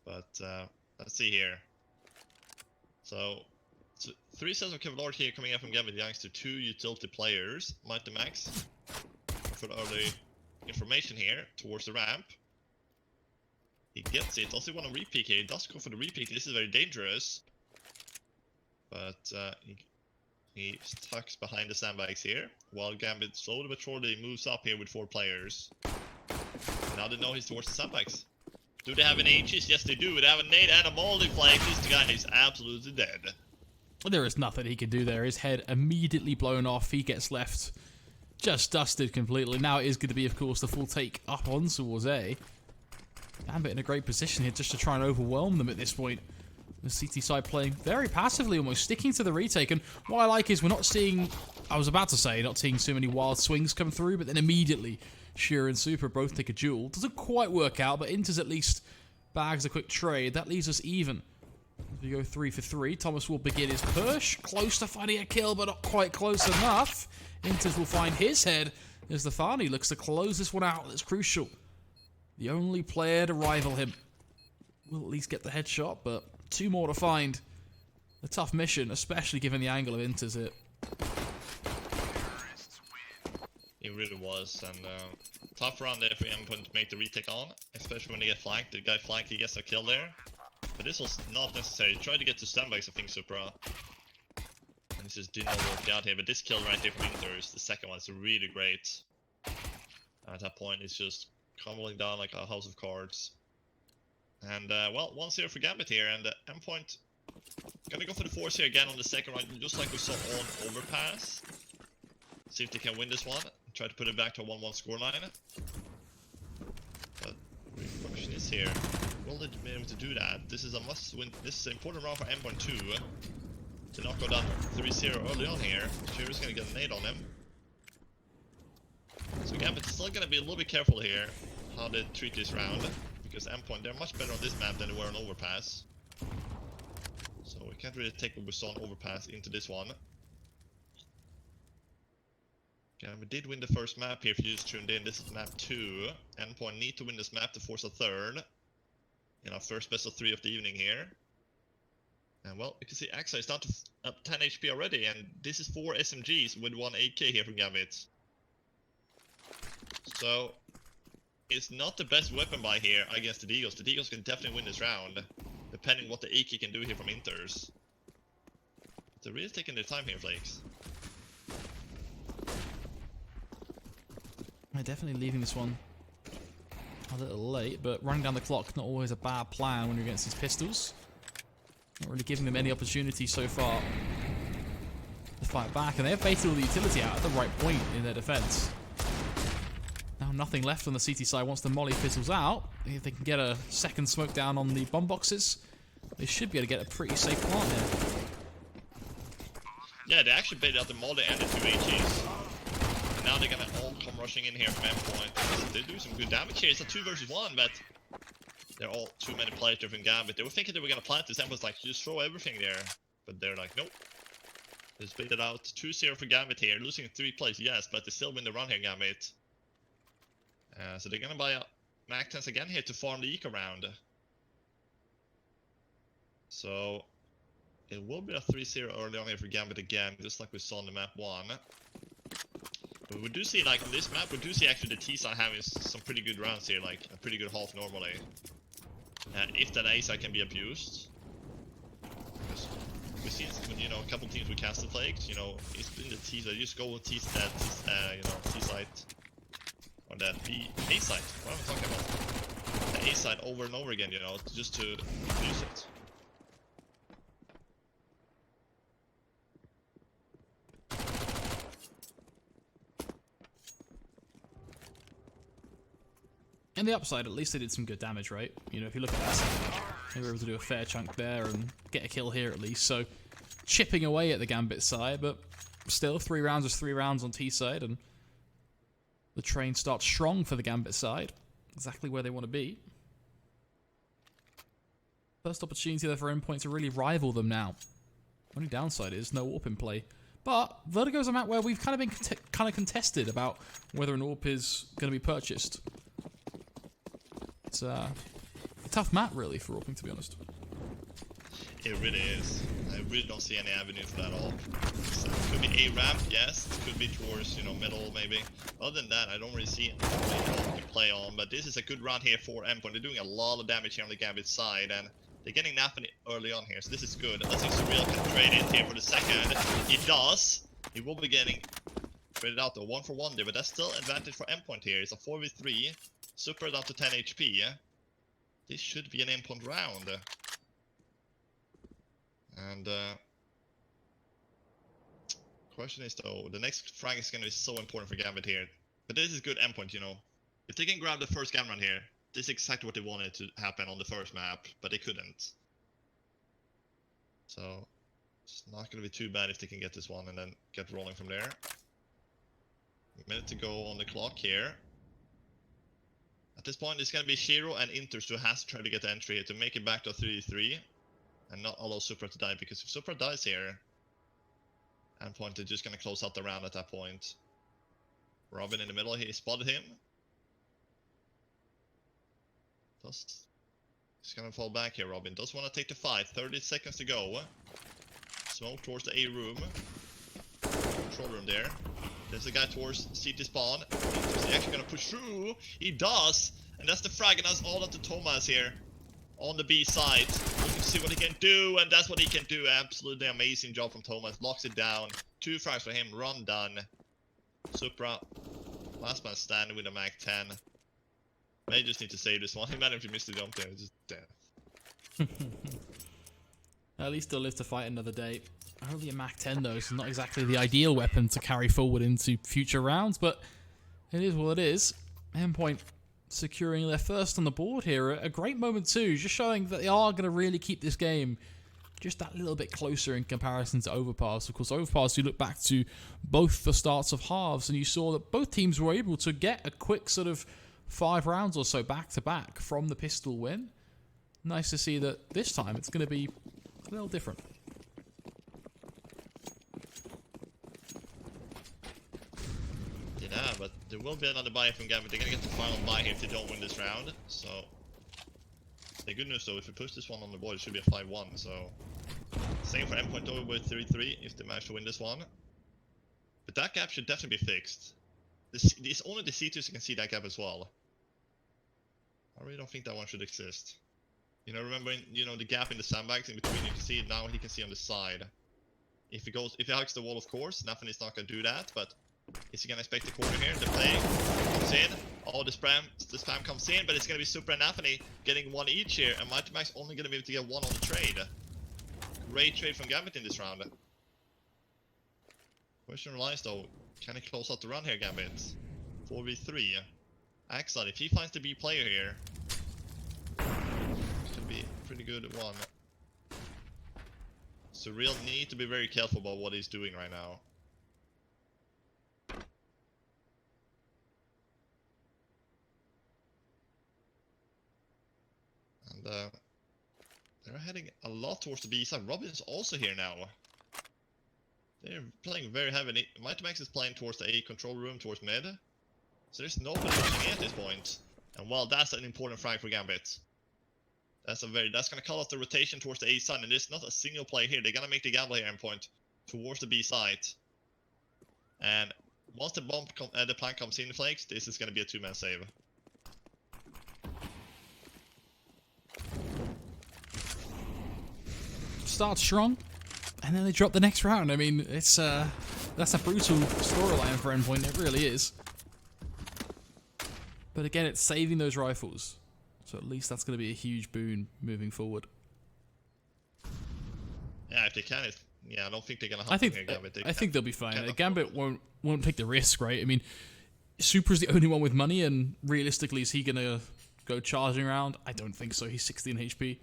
But let's see here. So 3 sets of Kevlar here coming up from Gambit Youngster, 2 utility players. Mighty Max for the early information here towards the ramp. He gets it. Does he want to repeat here? He does go for the repeat. This is very dangerous. But he tucks behind the sandbags here, while Gambit slowly but surely moves up here with 4 players. Now they know he's towards the sandbags. Do they have any HEs? Yes, they do. They have a nade and a moldy flame. This guy is absolutely dead. There is nothing he can do there. His head immediately blown off. He gets left just dusted completely. Now it is going to be, of course, the full take up on towards A. Gambit in a great position here just to try and overwhelm them at this point. The CT side playing very passively, almost sticking to the retake. And what I like is we're not seeing, I was about to say, not seeing so many wild swings come through, but then immediately Sheer and Super both take a duel. Doesn't quite work out, but Inters at least bags a quick trade. That leaves us even. As we go 3 for 3, Thomas will begin his push. Close to finding a kill, but not quite close enough. Inters will find his head as the Thani looks to close this one out. That's crucial. The only player to rival him will at least get the headshot, but 2 more to find. A tough mission, especially given the angle of Inters it. It really was, and tough round there for Endpoint to make the retake on, especially when they get flanked. The guy flanked, he gets a kill there. But this was not necessary. He tried to get to sandbags, I think, Supra. And this just did not work out here, but this kill right there from Inters, the second one, is really great. At that point, it's just crumbling down like a house of cards. And, well, 1-0 for Gambit here, and Endpoint gonna go for the force here again on the second round, just like we saw on Overpass. See if they can win this one. Try to put it back to a 1-1 scoreline. But the question is here, will they be able to do that? This is a must-win. This is an important round for Endpoint 2 to not go down 3-0 early on here. Cherry's gonna get a nade on him. So Gambit is still gonna be a little bit careful here how they treat this round, because Endpoint, they're much better on this map than they were on Overpass. So we can't really take what we saw on Overpass into this one. Gambit did win the first map here if you just tuned in. This is map 2. Endpoint need to win this map to force a third in our first best of 3 of the evening here. And well, you can see Axa is down to 10 HP already, and this is 4 SMGs with 1 AK here from Gambit. So it's not the best weapon buy here against the Deagles. The Deagles can definitely win this round, depending what the AK can do here from Inters. They're really taking their time here, Flakes. They're definitely leaving this one a little late, but running down the clock, not always a bad plan when you're against these pistols. Not really giving them any opportunity so far to fight back, and they have baited all the utility out at the right point in their defense. Now nothing left on the CT side once the molly fizzles out. If they can get a second smoke down on the bomb boxes, they should be able to get a pretty safe plant here. Yeah, they actually baited out the molly and the 2 HEs. And now they're gonna all come rushing in here from Endpoint. They do some good damage here. It's a 2 versus 1, but they're all too many players from Gambit. They were thinking they were gonna plant this. Endpoint's like, just throw everything there. But they're like, nope. They just baited out 2-0 for Gambit here. Losing in 3 plays, yes, but they still win the run here, Gambit. So they're gonna buy a Mac-10s again here to farm the eco round. So it will be a 3-0 early on here for Gambit again, just like we saw on the map 1. But we do see, like, on this map, we do see actually the T-side having some pretty good rounds here, like a pretty good half normally. If that A-side can be abused. We've seen, you know, a couple teams with Castle Flakes, you know, it's been the T-side, you just go with T-side, you know, T-side. Or that A-side, what am I talking about? The A-side over and over again, you know, just to abuse it. And the upside, at least they did some good damage, right? You know, if you look at that, they were able to do a fair chunk there and get a kill here at least. So, chipping away at the Gambit side, but still, 3 rounds is 3 rounds on T side, and the train starts strong for the Gambit side. Exactly where they want to be. First opportunity there for Endpoint to really rival them now. Only downside is no AWP in play. But Vertigo's a map where we've kind of been contested about whether an AWP is going to be purchased. It's tough map, really, for Orping, to be honest. It really is. I really don't see any avenue for that at all. So it could be A ramp, yes. It could be towards, you know, middle maybe. Other than that, I don't really see anything to play on. But this is a good round here for Endpoint. They're doing a lot of damage here on the Gambit side, and they're getting Naffin early on here, so this is good. Let's see Surreal can trade it here for the second. He does. He will be getting traded out though, 1 for 1 there, but that's still advantage for Endpoint here. It's a 4v3. Super down to 10 HP. This should be an Endpoint round. And question is though, the next frag is going to be so important for Gambit here. But this is good Endpoint, you know. If they can grab the first Gambit round here, this is exactly what they wanted to happen on the first map, but they couldn't. So it's not going to be too bad if they can get this one and then get rolling from there. A minute to go on the clock here. At this point, it's going to be Shiro and Inters who has to try to get the entry here to make it back to a 3v3. And not allow Supra to die, because if Supra dies here, Endpoint is just going to close out the round at that point. Robin in the middle, he spotted him. He's going to fall back here, Robin. Does want to take the fight. 30 seconds to go. Smoke towards the A room. Control room there. There's a guy towards CT spawn. Is he actually going to push through? He does! And that's the frag, and that's all up to Thomas here. On the B side, we can see what he can do, and that's what he can do. Absolutely amazing job from Thomas. Locks it down. 2 frags for him. Run done. Supra, last man standing with a Mac 10. May just need to save this one. Imagine if you missed the jump there, it's just death. At least they'll live to fight another day. Only a Mac 10 though, so not exactly the ideal weapon to carry forward into future rounds, but it is what it is. Endpoint securing their first on the board here. A great moment too, just showing that they are going to really keep this game just that little bit closer in comparison to Overpass. Of course, Overpass, you look back to both the starts of halves and you saw that both teams were able to get a quick sort of 5 rounds or so back to back from the pistol win. Nice to see that this time it's going to be a little different. Yeah, but there will be another buy from Gambit. They're gonna get the final buy here if they don't win this round. So the good news though, if we push this one on the board, it should be a 5-1. So same for Endpoint over with 3-3 if they manage to win this one. But that gap should definitely be fixed. It's only the C2s who can see that gap as well. I really don't think that one should exist. You know, remember, you know, the gap in the sandbags in between, you can see it now, he can see on the side. If he hugs the wall, of course, nothing is not gonna do that, but is he gonna expect the corner here? The play comes in. Oh, the spam comes in, but it's gonna be Super and Anthony getting 1 each here, and Mighty Max only gonna be able to get 1 on the trade. Great trade from Gambit in this round. Question relies though, can he close out the run here, Gambit? 4v3. Axel, if he finds the B player here, it's gonna be a pretty good one. So Real need to be very careful about what he's doing right now. And they're heading a lot towards the B side. Robin's also here now. They're playing very heavy. Mighty Max is playing towards the A control room, towards mid. So there's nobody pushing at this point. And well, that's an important frag for Gambit. That's gonna cut off the rotation towards the A side, and there's not a single play here. They're gonna make the gamble here Endpoint towards the B side. And once the the plank comes in, Flakes, this is gonna be a 2-man save. Start strong, and then they drop the next round. I mean, it's that's a brutal storyline for Endpoint. It really is. But again, it's saving those rifles, so at least that's going to be a huge boon moving forward. Yeah, if they can, yeah, I don't think they're gonna hunt here, Gambit. I think they'll be fine. Gambit won't take the risk, right? I mean, Supra's the only one with money, and realistically, is he gonna go charging around? I don't think so. He's 16 HP.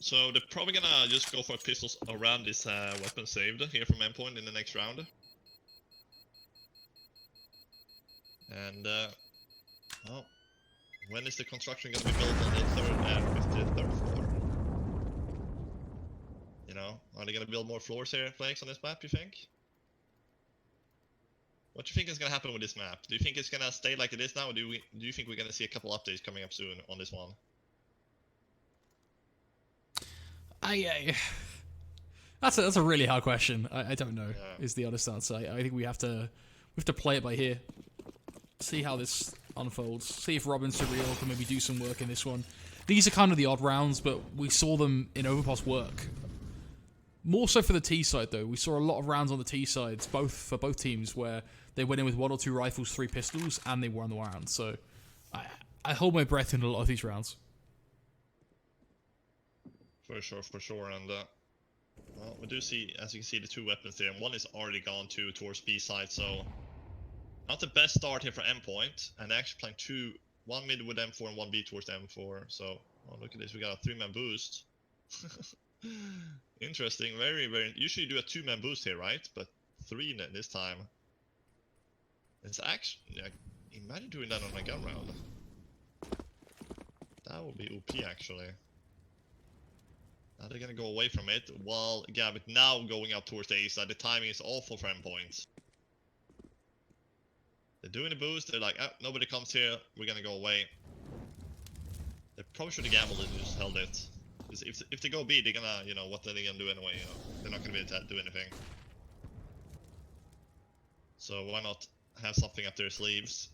So they're probably gonna just go for pistols around this weapon saved here from Endpoint in the next round. And well, when is the construction gonna be built on the third floor? You know, are they gonna build more floors here, Flakes, on this map, you think? What do you think is gonna happen with this map? Do you think it's gonna stay like it is now, or do you think we're gonna see a couple updates coming up soon on this one? That's a really hard question. I don't know. Yeah. Is the honest answer. I think we have to play it by ear. See how this unfolds. See if Rob and Surreal can maybe do some work in this one. These are kind of the odd rounds, but we saw them in Overpass work. More so for the T side, though. We saw a lot of rounds on the T sides, for both teams, where they went in with 1 or 2 rifles, 3 pistols, and they won the round. So I hold my breath in a lot of these rounds. For sure, and well, we do see, as you can see, the 2 weapons there, and one is already gone towards B side, so not the best start here for Endpoint, and they're actually playing 1 mid with M4 and 1 B towards M4, so, oh, look at this, we got a 3-man boost. Interesting, very, usually you do a 2-man boost here, right? But 3 this time. It's actually, yeah, imagine doing that on a gun round. That would be OP, actually. Now they're gonna go away from it, while Gambit now going up towards the A side. The timing is awful for Endpoint. They're doing the boost, they're like, oh, nobody comes here, we're gonna go away. They probably should have gambled and just held it. Because if they go B, they're gonna, you know, what are they gonna do anyway, you know? They're not gonna be able to do anything. So why not have something up their sleeves?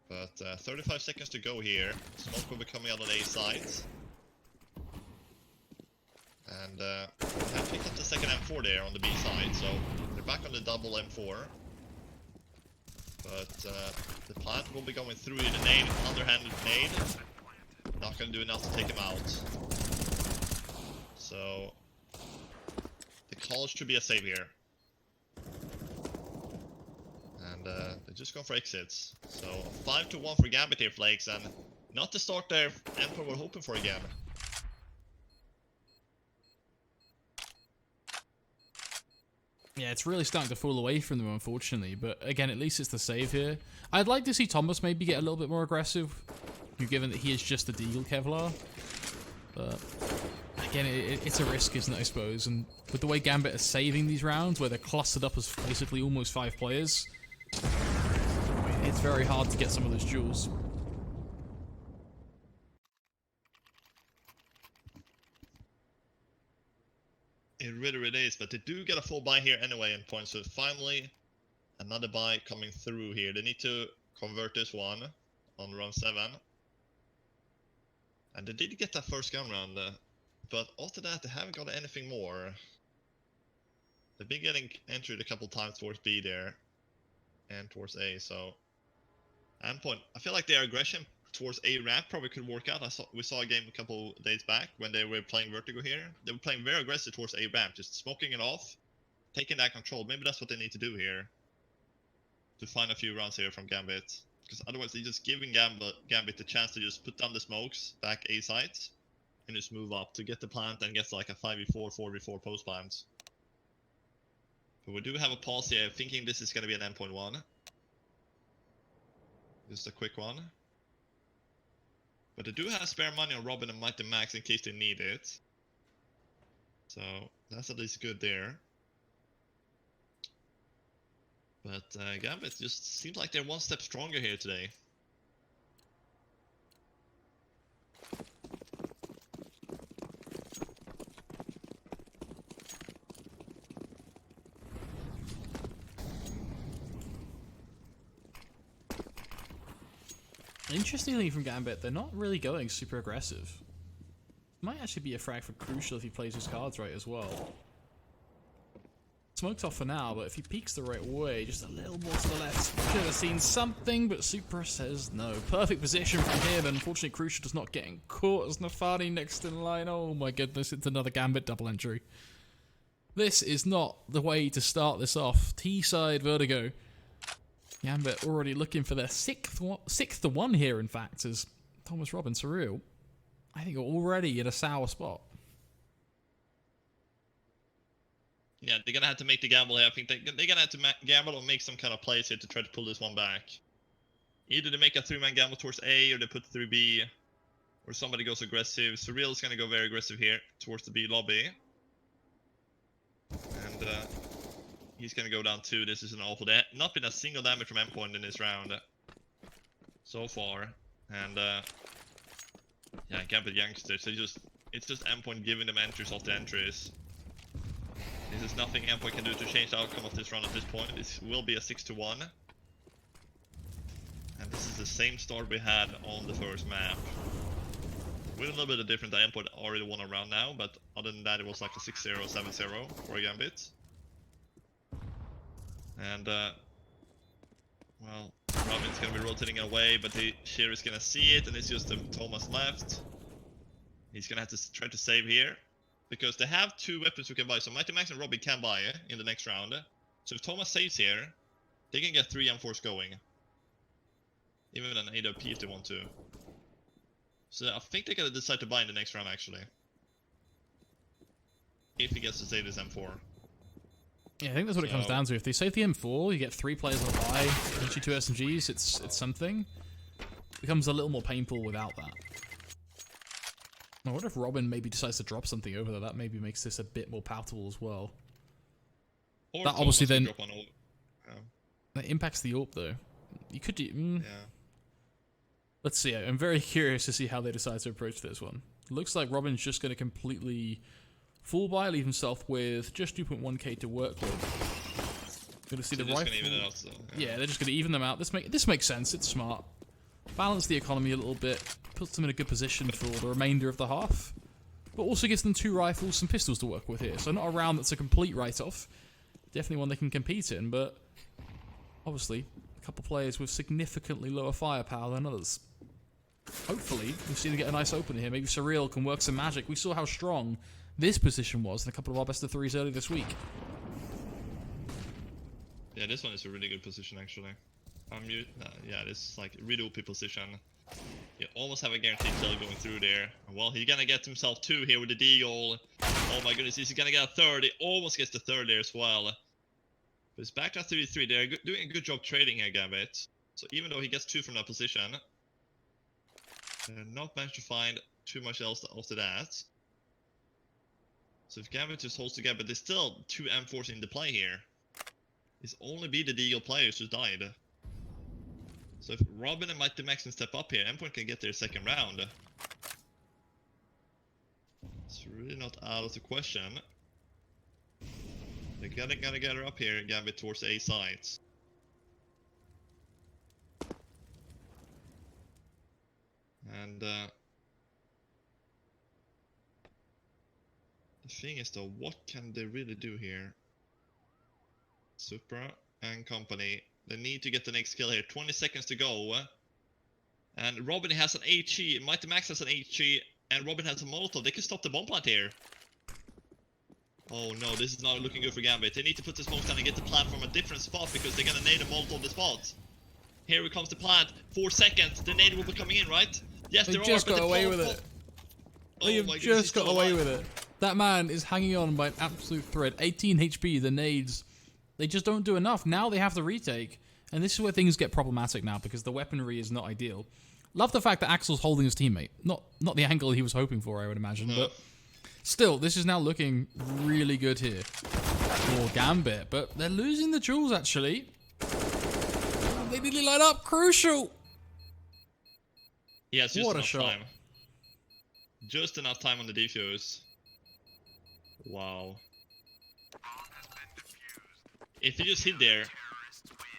But 35 seconds to go here. Smoke will be coming out on A side. And have picked up the second M4 there on the B side, so they're back on the double M4. But the plant will be going through the nade, underhanded nade. Not gonna do enough to take him out. So the call should be a save here. And they're just going for exits. So 5-1 for Gambit here, Flakes, and not the start there Emperor were hoping for again. Yeah, it's really starting to fall away from them, unfortunately. But again, at least it's the save here. I'd like to see Thomas maybe get a little bit more aggressive, given that he is just a Deagle Kevlar. But again, it's a risk, isn't it, I suppose? And with the way Gambit are saving these rounds, where they're clustered up as basically almost 5 players, it's very hard to get some of those duels. It really is, but they do get a full buy here anyway in points, so finally another buy coming through here. They need to convert this one on round 7. And they did get that first gun round, but after that they haven't got anything more. They've been getting entered a couple times towards B there, and towards A, so Endpoint, I feel like their aggression towards A ramp probably could work out. We saw a game a couple days back when they were playing Vertigo here. They were playing very aggressive towards A ramp, just smoking it off, taking that control. Maybe that's what they need to do here to find a few rounds here from Gambit, because otherwise they're just giving Gambit the chance to just put down the smokes back A sites and just move up to get the plant and get like a 5v4, 4v4 post plant. But we do have a pause here, thinking this is going to be an Endpoint 1. Just a quick one. But they do have spare money on Robin and Mighty Max in case they need it. So that's at least good there. But Gambit just seems like they're one step stronger here today. Interestingly from Gambit, they're not really going super aggressive. Might actually be a frag for Crucial if he plays his cards right as well. Smoked off for now, but if he peeks the right way, just a little more to the left, could have seen something, but Supra says no. Perfect position from him, and unfortunately Crucial does not getting caught as Nafani next in line. Oh my goodness, it's another Gambit double entry. This is not the way to start this off. T-side Vertigo. Gambit already looking for their sixth one here, in fact, as Thomas, Rob, and Surreal, I think, are already in a sour spot. Yeah, they're gonna have to make the gamble here. I think they're gonna have to gamble or make some kind of plays here to try to pull this one back. Either they make a 3-man gamble towards A, or they put 3B, or somebody goes aggressive. Surreal is gonna go very aggressive here towards the B lobby. And He's gonna go down 2. This is an awful day. Not been a single damage from Endpoint in this round so far. And yeah, Gambit youngsters. It's just Endpoint giving them entries off the entries. This is nothing Endpoint can do to change the outcome of this round at this point. This will be a 6-1. And this is the same start we had on the first map. With a little bit of different, the Endpoint already won a round now, but other than that it was like a 6-0, 7-0 for a Gambit. And well, Robin's gonna be rotating away, but the Sheer is gonna see it, and it's just Thomas left. He's gonna have to try to save here, because they have 2 weapons who can buy. So Mighty Max and Robin can buy in the next round. So if Thomas saves here, they can get 3 M4s going. Even an AWP if they want to. So I think they're gonna decide to buy in the next round actually. If he gets to save this M4. Yeah, I think that's what it comes down to. If they save the M4, you get 3 players on a buy, each 2 SMGs, it's something. It becomes a little more painful without that. I wonder if Robin maybe decides to drop something over there. That maybe makes this a bit more palatable as well. Or that obviously then drop on that impacts the AWP though. You could do. Yeah. Let's see. I'm very curious to see how they decide to approach this one. Looks like Robin's just going to completely full buy, leave himself with just 2.1k to work with. Going to see so the rifle. Gonna even it out, so, yeah, they're just going to even them out. This makes sense. It's smart. Balance the economy a little bit. Puts them in a good position for the remainder of the half. But also gives them 2 rifles, some pistols to work with here. So not a round that's a complete write-off. Definitely one they can compete in, but obviously a couple players with significantly lower firepower than others. Hopefully, we see them get a nice opener here. Maybe Surreal can work some magic. We saw how strong this position was in a couple of our best of 3s early this week. Yeah, this one is a really good position actually. Yeah, this is like a really OP position. You almost have a guaranteed kill going through there. Well, he's gonna get himself 2 here with the deagle. Oh my goodness, he's gonna get a 3rd. He almost gets the 3rd there as well. But it's back to 33. They're doing a good job trading here, Gambit. So even though he gets 2 from that position, they're not managed to find too much else after that. So if Gambit just holds together, but there's still 2 M4s in the play here. It's only be the deagle players who died. So if Robin and Mighty Max can step up here, Endpoint can get their 2nd round. It's really not out of the question. They're gonna get her up here, Gambit towards A sides. And the thing is though, what can they really do here? Supra and company. They need to get the next kill here. 20 seconds to go. And Robin has an HE. Mighty Max has an HE. And Robin has a Molotov. They can stop the bomb plant here. Oh no, this is not looking good for Gambit. They need to put the smoke down and get the plant from a different spot because they're gonna nade a Molotov the spot. Here comes the plant. 4 seconds. The nade will be coming in, right? Yes, they just got away with it. They've just got away with it. That man is hanging on by an absolute thread. 18 HP, the nades. They just don't do enough. Now they have to retake. And this is where things get problematic now because the weaponry is not ideal. Love the fact that Axel's holding his teammate. Not the angle he was hoping for, I would imagine. But still, this is now looking really good here for Gambit. But they're losing the jewels, actually. They nearly light up. Crucial. Yeah, it's just what a enough shot. time. Just enough time on the defuse. Wow. If you just hid there,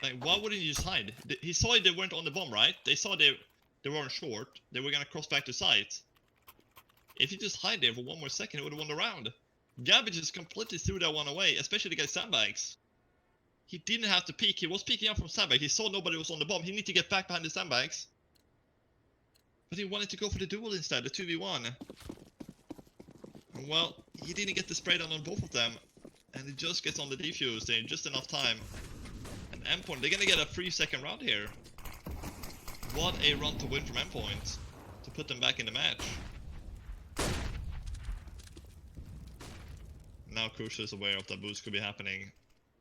like, why wouldn't you just hide? He saw they weren't on the bomb, right? They saw they were on short. They were gonna cross back to site. If you just hide there for 1 more second, it would have won the round. Gambit just completely threw that one away, especially the guy sandbags. He didn't have to peek. He was peeking out from sandbags. He saw nobody was on the bomb. He needed to get back behind the sandbags. But he wanted to go for the duel instead, the 2v1. And well, he didn't get the spray down on both of them. And it just gets on the defuse in just enough time. And Endpoint, they're gonna get a 3-second round here. What a run to win from Endpoint. To put them back in the match. Now Crucial is aware of that boost could be happening.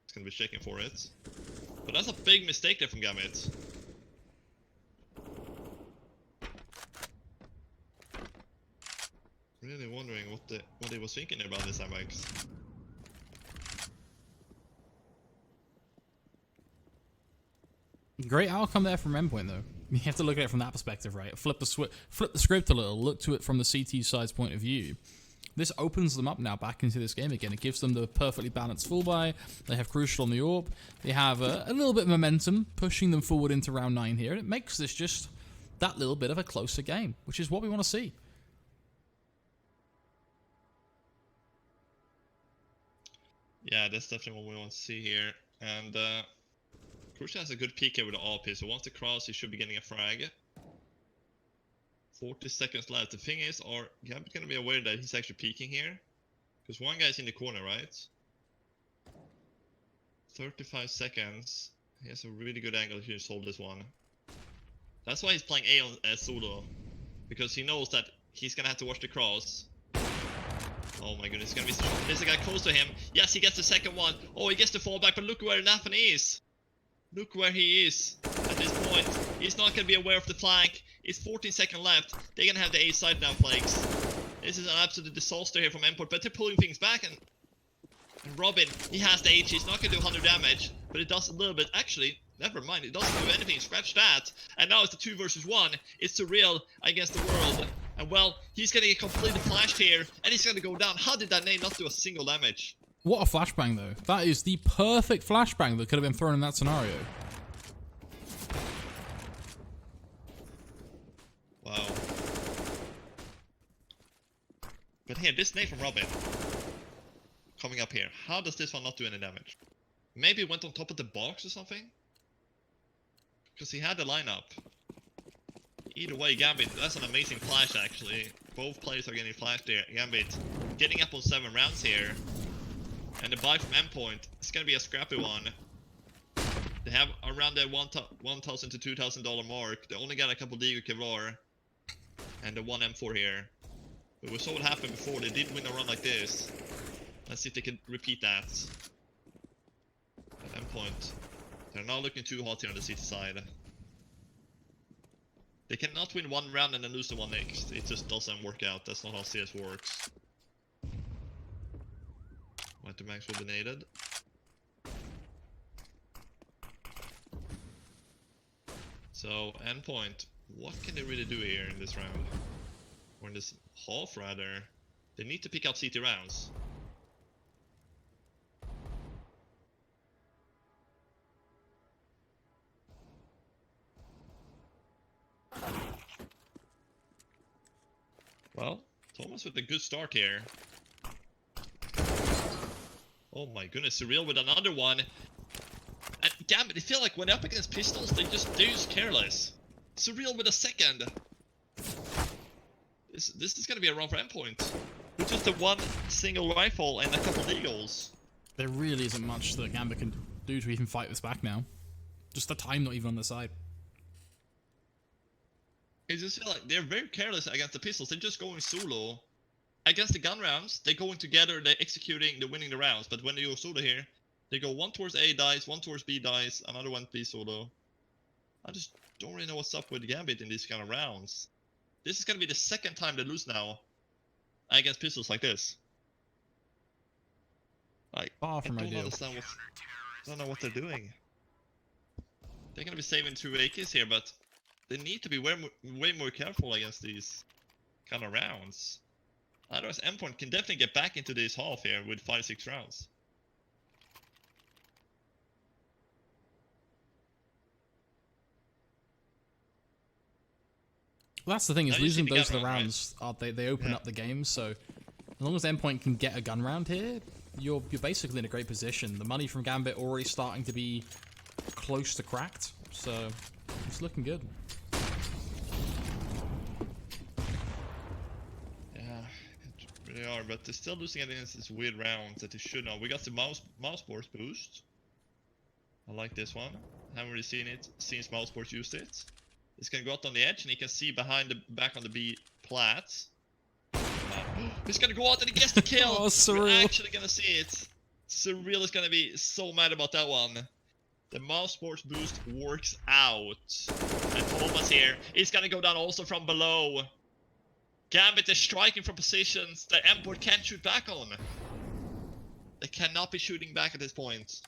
It's gonna be checking for it. But that's a big mistake there from Gambit. Really wondering what he was thinking about this MX. Great outcome there from Endpoint, though. You have to look at it from that perspective, right? Flip the script a little, look to it from the CT side's point of view. This opens them up now back into this game again. It gives them the perfectly balanced full buy. They have Crucial on the AWP. They have a little bit of momentum, pushing them forward into round 9 here. And it makes this just that little bit of a closer game, which is what we want to see. Yeah, that's definitely what we want to see here. And Crucial has a good peek here with the AP, so once the cross, he should be getting a frag. 40 seconds left. The thing is, are Gambit gonna be aware that he's actually peeking here? Because one guy's in the corner, right? 35 seconds. He has a really good angle here to hold this one. That's why he's playing A on solo. Because he knows that he's gonna have to watch the cross. Oh my goodness, it's gonna be so. There's a guy close to him. Yes, he gets the second one. Oh, he gets the fallback, but look where Nathan is. Look where he is at this point. He's not gonna be aware of the flank. It's 14 seconds left. They're gonna have the A side now, Flakes. This is an absolute disaster here from Endpoint, but they're pulling things back, and Robin, he has the H. He's not gonna do 100 damage, but it does a little bit. Actually, never mind. It doesn't do anything. Scratch that. And now it's the 2 versus 1. It's Surreal against the world. And well, he's gonna get completely flashed here, and he's gonna go down. How did that nade not do a single damage? What a flashbang, though. That is the perfect flashbang that could have been thrown in that scenario. Wow. But here, this nade from Robin. Coming up here. How does this one not do any damage? Maybe it went on top of the box or something? Because he had the lineup. Either way, Gambit, that's an amazing flash actually. Both players are getting flashed there. Gambit getting up on 7 rounds here. And the buy from Endpoint is going to be a scrappy one. They have around the $1,000 to $2,000 mark. They only got a couple Digo Kevlar. And the 1 M4 here. But we saw what happened before. They did win a run like this. Let's see if they can repeat that. At Endpoint. They're not looking too hot here on the city side. They cannot win 1 round and then lose the one next. It just doesn't work out. That's not how CS works. White Max will be naded. So, Endpoint, what can they really do here in this round? Or in this half, rather? They need to pick up CT rounds. Well, Thomas with a good start here. Oh my goodness, Surreal with another one. And Gambit, I feel like when they're up against pistols, they're just careless. Surreal with a second. This is gonna be a run for Endpoint. With just the 1 single rifle and a couple of eagles. There really isn't much that Gambit can do to even fight this back now. Just the time not even on their side. I just feel like they're very careless against the pistols. They're just going solo. Against the gun rounds, they're going together, they're executing, they're winning the rounds. But when they go solo here, they go 1 towards A dice, 1 towards B dice, another one B solo. I just don't really know what's up with Gambit in these kind of rounds. This is gonna be the 2nd time they lose now against pistols like this. Like, Far from I don't ideal. understand what. I don't know what they're doing. They're gonna be saving 2 AKs here, but they need to be way more careful against these kind of rounds. Otherwise, Endpoint can definitely get back into this half here with 5-6 rounds. Well, that's the thing, is Now you see losing the those gun are the round, rounds, they open up the game, so as long as Endpoint can get a gun round here, you're basically in a great position. The money from Gambit already starting to be close to cracked, so it's looking good. Yeah, it really are, but they're still losing against this weird rounds that they should know. We got the mouse sports boost. I like this one. Haven't really seen mouse sports used it. It's gonna go out on the edge and he can see behind the back on the B plats. He's gonna go out and he gets the kill. Oh, Surreal. We're actually gonna see it. Surreal is gonna be so mad about that one. The mouse sports boost works out. And Thomas here is gonna go down also from below. Gambit is striking from positions that Endpoint can't shoot back on. They cannot be shooting back at this point.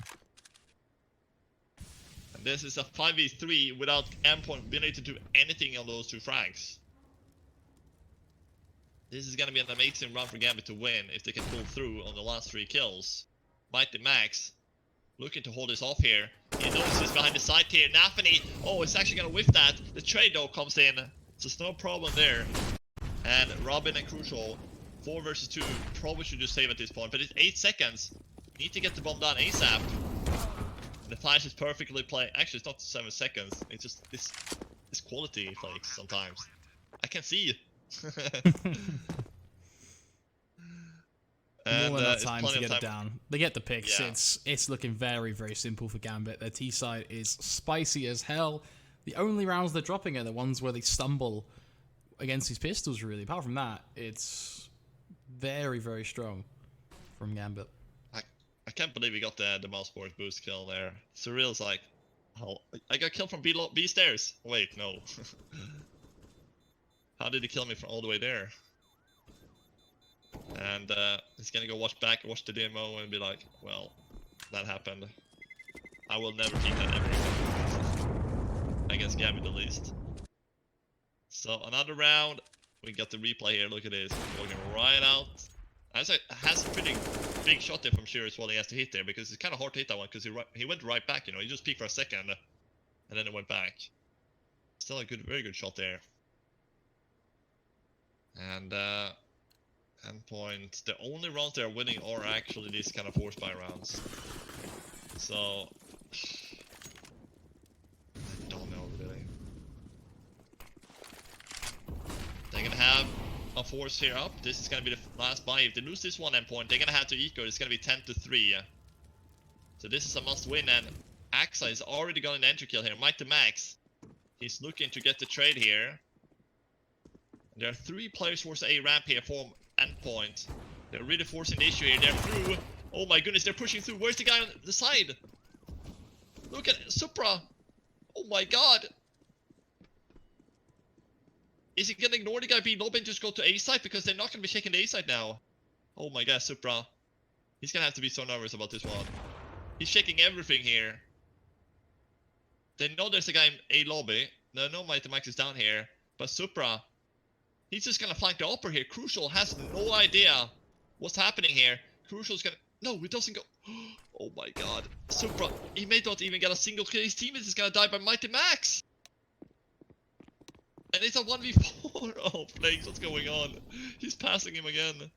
And this is a 5v3 without Endpoint being able to do anything on those 2 frags. This is gonna be an amazing run for Gambit to win if they can pull through on the last 3 kills. Mighty Max looking to hold this off here. He notices behind the side here. Nafany, oh, it's actually gonna whiff that. The trade though comes in, so there's no problem there. And Robin and Crucial, 4 versus 2, probably should just save at this point. But it's 8 seconds. Need to get the bomb down ASAP. The flash is perfectly played. Actually, it's not 7 seconds. It's just this quality flakes sometimes. I can see. And more enough time to get it down. They get the picks. Yeah. It's looking very, very simple for Gambit. Their T side is spicy as hell. The only rounds they're dropping are the ones where they stumble against these pistols, really. Apart from that, it's very, very strong from Gambit. I can't believe we got the mouse board boost kill there. Surreal's like, oh, I got killed from B stairs. Wait, no. How did he kill me from all the way there? And he's gonna go watch the demo and be like, well, that happened. I will never keep that ever again. Against Gambit at least. So another round. We got the replay here. Look at this. Walking right out. Has a pretty big shot there from Shearer as well. He has to hit there because it's kind of hard to hit that one because he went right back. You know, he just peeked for a second and then it went back. Still a very good shot there. And Endpoint, the only rounds they're winning are actually these kind of force buy rounds. So I don't know really. They're gonna have a force here up. This is gonna be the last buy. If they lose this one Endpoint, they're gonna have to eco. It's gonna be 10-3. So this is a must win, and Axa is already going to enter kill here. Mighty Max, he's looking to get the trade here. There are 3 players towards A ramp here for Endpoint. They're really forcing the issue here. They're through. Oh my goodness, they're pushing through. Where's the guy on the side? Look at Supra. Oh my god. Is he gonna ignore the guy B lobby and just go to A side? Because they're not gonna be checking the A side now. Oh my god, Supra. He's gonna have to be so nervous about this one. He's checking everything here. They know there's a guy in A lobby. They know Mighty Max is down here. But Supra, he's just gonna flank the upper here. Crucial has no idea what's happening here. Crucial's gonna... No, it doesn't go... Oh my god. Supra, he may not even get a single kill. His teammate is gonna die by Mighty Max. And it's a 1v4. Oh, Flakes, what's going on? He's passing him again.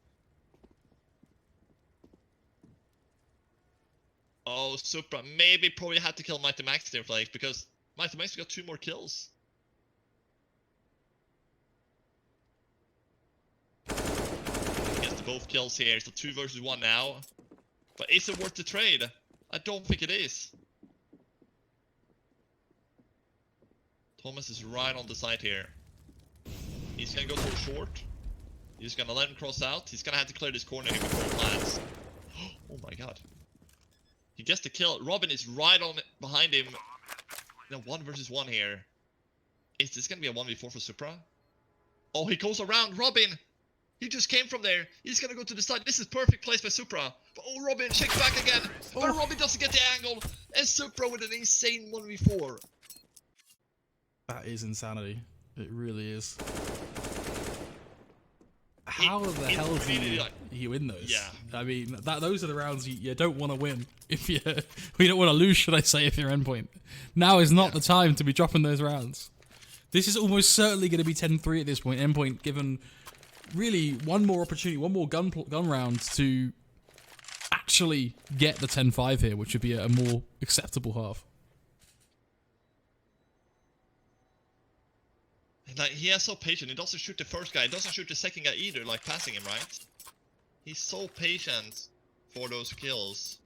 Oh, Supra maybe probably had to kill Mighty Max there, Flakes, because Mighty Max got 2 more kills. Gets both kills here. It's a 2 versus 1 now. But is it worth the trade? I don't think it is. Thomas is right on the side here. He's gonna go for a short. He's gonna let him cross out. He's gonna have to clear this corner here before he lands. Oh my god. He gets the kill. Robin is right on behind him. No, 1 versus 1 here. Is this gonna be a 1v4 for Supra? Oh, he goes around Robin! He just came from there. He's gonna go to the side. This is perfect place by Supra. But oh, Robin checks back again. But Robin doesn't get the angle. And Supra with an insane 1v4. That is insanity. It really is. How the hell do you win those? Yeah. I mean, those are the rounds you don't want to win. If you don't want to lose, should I say, if you're Endpoint. Now is not the time to be dropping those rounds. This is almost certainly going to be 10-3 at this point. Endpoint given really one more opportunity, one more gun round to actually get the 10-5 here, which would be a more acceptable half. Like, he is so patient. He doesn't shoot the first guy. He doesn't shoot the second guy either, like passing him, right? He's so patient for those kills.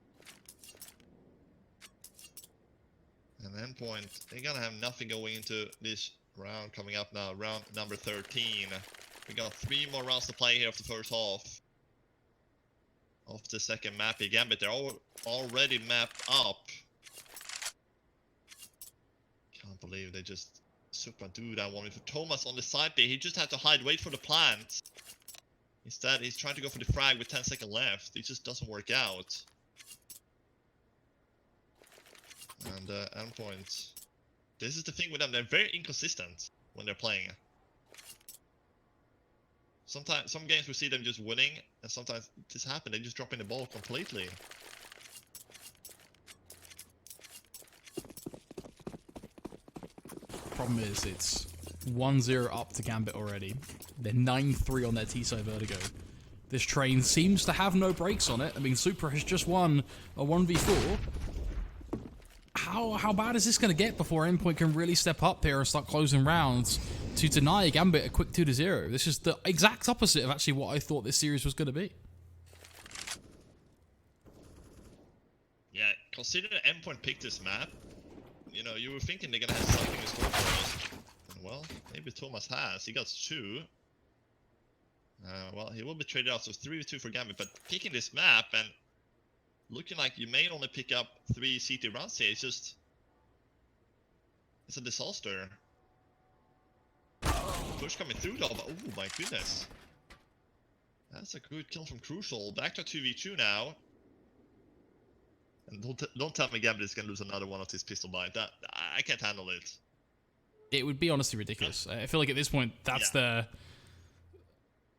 And Endpoint, they're gonna have nothing going into this round coming up now. Round number 13. We got 3 more rounds to play here of the first half. Of the second map here. Gambit, they're already mapped up. Can't believe they just... Supra do that one for Thomas on the side there. He just had to hide, wait for the plant. Instead, he's trying to go for the frag with 10 seconds left. It just doesn't work out. And Endpoint. This is the thing with them, they're very inconsistent when they're playing. Sometimes, some games we see them just winning, and sometimes this happens, they just dropping the ball completely. Problem is, it's 1-0 up to Gambit already. They're 9-3 on their T-side Vertigo. This train seems to have no brakes on it. I mean, Supra has just won a 1v4. How bad is this going to get before Endpoint can really step up here and start closing rounds to deny Gambit a quick 2-0? This is the exact opposite of actually what I thought this series was going to be. Yeah, considering Endpoint picked this map, you know, you were thinking they're going to have something in store for us. And well, maybe Thomas has. He got 2. Well, he will be traded out, so 3v2 for Gambit, but picking this map and looking like you may only pick up 3 CT rounds here, it's just... it's a disaster. Push coming through though, but oh my goodness. That's a good kill from Crucial. Back to 2v2 now. And don't tell me Gambit is going to lose another one of his pistol buy. That I can't handle it. It would be honestly ridiculous. I feel like at this point, that's their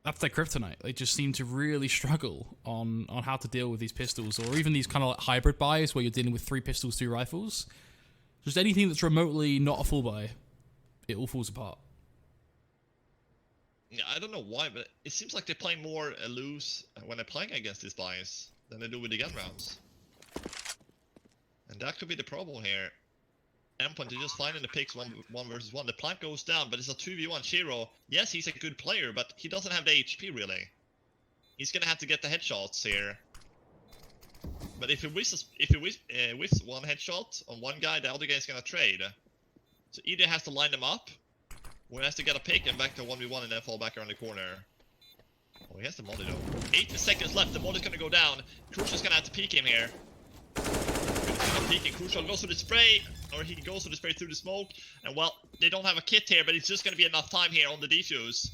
kryptonite. They just seem to really struggle on how to deal with these pistols, or even these kind of like hybrid buys where you're dealing with 3 pistols, 2 rifles. Just anything that's remotely not a full buy, it all falls apart. Yeah, I don't know why, but it seems like they're playing more loose when they're playing against these buys than they do with the gun rounds. And that could be the problem here. Endpoint is just finding the picks one versus one. The plant goes down, but it's a 2v1. Shiro, yes, he's a good player, but he doesn't have the HP really. He's gonna have to get the headshots here. But if he whiffs one headshot on one guy, the other guy is gonna trade. So either has to line them up, or he has to get a pick and back to 1v1 and then fall back around the corner. Oh, he has the molly though. 80 seconds left. The molly's gonna go down. Crucial's gonna have to peek him here. Peeking. Crucial goes for the spray, or he goes for the spray through the smoke, and well, they don't have a kit here, but it's just going to be enough time here on the defuse.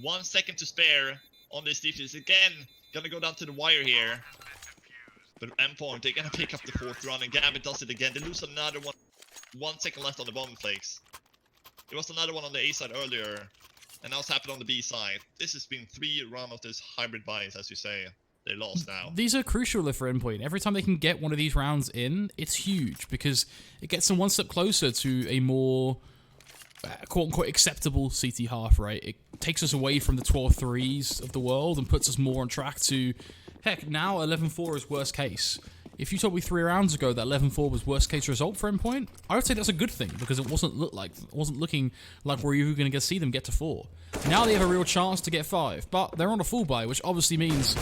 1 second to spare on this defuse. Again, going to go down to the wire here. But Endpoint, they're going to pick up the 4th round, and Gambit does it again. They lose another one. 1 second left on the bomb flakes. There was another one on the A side earlier, and now it's happened on the B side. This has been 3 rounds of this hybrid buys, as you say. They lost now. These are crucial for Endpoint. Every time they can get one of these rounds in, it's huge because it gets them one step closer to a more quote-unquote acceptable CT half, right? It takes us away from the 12-3s of the world and puts us more on track to, heck, now 11-4 is worst case. If you told me 3 rounds ago that 11-4 was worst case result for Endpoint, I would say that's a good thing because it wasn't looking like we're even going to see them get to 4. Now they have a real chance to get 5, but they're on a full buy, which obviously means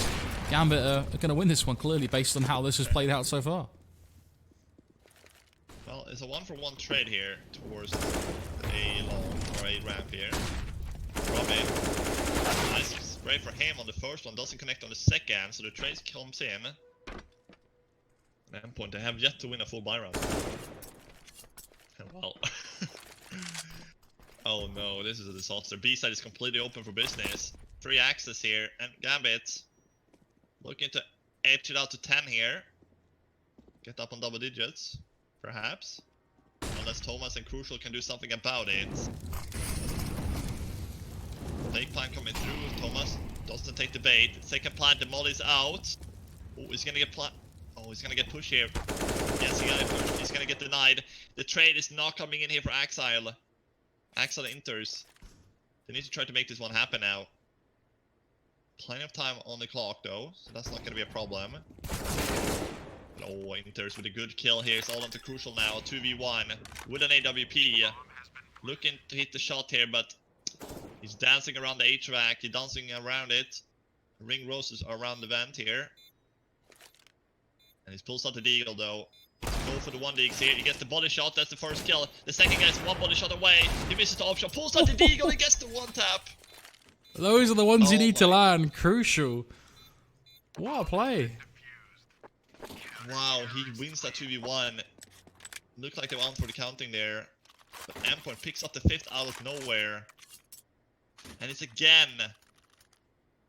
Gambit are going to win this one clearly based on how this has played out so far. Well, it's a 1-for-1 trade here towards a long or a ramp here. Robin, nice spray for him on the first one, doesn't connect on the second, so the trade comes in. Endpoint, they have yet to win a full buy round. Well. Oh no, this is a disaster. B side is completely open for business. Free access here, and Gambit looking to edge it out to 10 here. Get up on double digits, perhaps. Unless Thomas and Crucial can do something about it. Fake plant coming through. Thomas doesn't take the bait. Second plant, the molly's out. Oh, he's gonna get plant. Oh, he's gonna get pushed here. Yes, he got it pushed. He's gonna get denied. The trade is not coming in here for Axile. Axile enters. They need to try to make this one happen now. Plenty of time on the clock though, so that's not gonna be a problem. Oh, enters with a good kill here. It's all onto Crucial now. 2v1 with an AWP. Looking to hit the shot here, but he's dancing around the HVAC. He's dancing around it. Ring roses around the vent here. And he pulls out the deagle though. Go for the 1-digs here. He gets the body shot. That's the first kill. The second guy's 1 body shot away. He misses the option. Pulls out the deagle. He gets the 1-tap. Those are the ones you need to land. Crucial. What a play. Wow, he wins that 2v1. Looked like they went for the counting there. But Endpoint picks up the 5th out of nowhere. And it's again.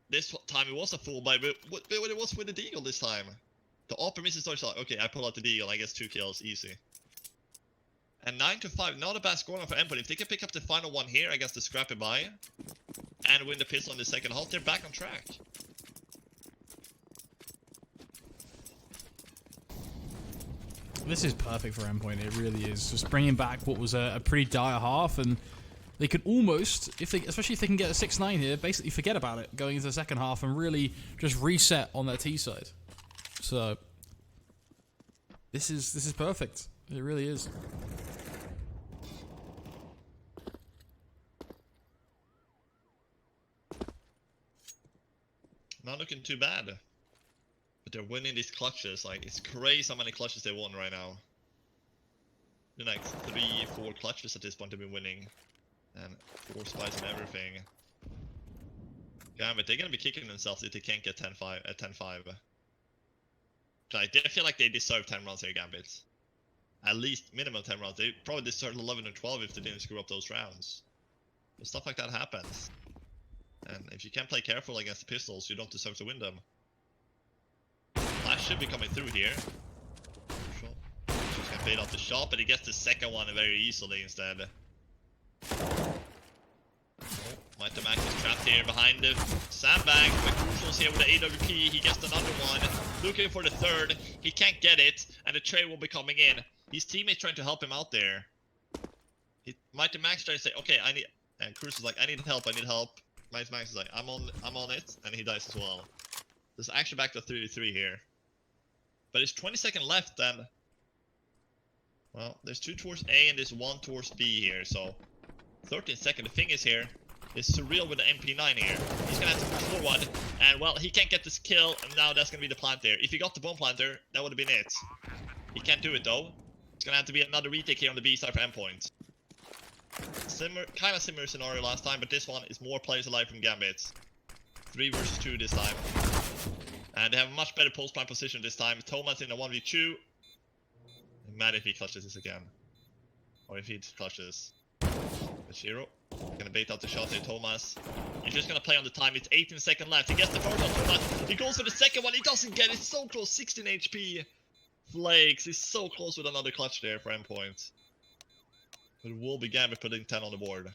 This time it was a full buy, but it was with the deagle this time. The upper misses touch like, okay, I pull out the deagle, I guess 2 kills, easy. And 9-5, not a bad scoreline for Endpoint. If they can pick up the final one here against the Scrappy Buy and win the pistol in the second half, they're back on track. This is perfect for Endpoint. It really is. Just bringing back what was a pretty dire half, and they could almost, especially if they can get a 6-9 here, basically forget about it going into the second half and really just reset on their T side. So this is perfect. It really is. Not looking too bad. But they're winning these clutches. Like, it's crazy how many clutches they won right now. Been like 3-4 clutches at this point they've been winning. And 4 spies and everything. Gambit, they're gonna be kicking themselves if they can't get 10-5 at 10-5. Like, they feel like they deserve 10 rounds here, Gambit. At least minimum 10 rounds. They probably deserve 11 or 12 if they didn't screw up those rounds. But stuff like that happens. And if you can't play careful against the pistols, you don't deserve to win them. Flash should be coming through here. Just gonna bait off the shot, but he gets the second one very easily instead. Mighty Max is trapped here behind the sandbag, but Crucial's here with the AWP. He gets another one, looking for the third. He can't get it, and the trade will be coming in. His teammate's trying to help him out there. Mighty Max trying to say, okay, I need, and Crucial's like, I need help, I need help. Mighty Max is like, I'm on it, and he dies as well. There's actually back to 3-3 here. But it's 20 seconds left, and well, there's 2 towards A and there's 1 towards B here, so 13 seconds. The thing is here, is Surreal with the MP9 here. He's gonna have to move forward, and well, he can't get this kill, and now that's gonna be the plant there. If he got the bomb planter, that would have been it. He can't do it though. It's gonna have to be another retake here on the B side for Endpoint. Kind of similar scenario last time, but this one is more players alive from Gambit. 3 versus 2 this time. And they have a much better post-plant position this time. Thomas in a 1v2. I'm mad if he clutches this again. Or if he clutches. But Shiro gonna bait out the shot here, Thomas. He's just gonna play on the time. It's 18 seconds left. He gets the first one, Thomas. He goes for the second one. He doesn't get it. So close. 16 HP. Flakes. He's so close with another clutch there for Endpoint. But it will be Gambit putting 10 on the board.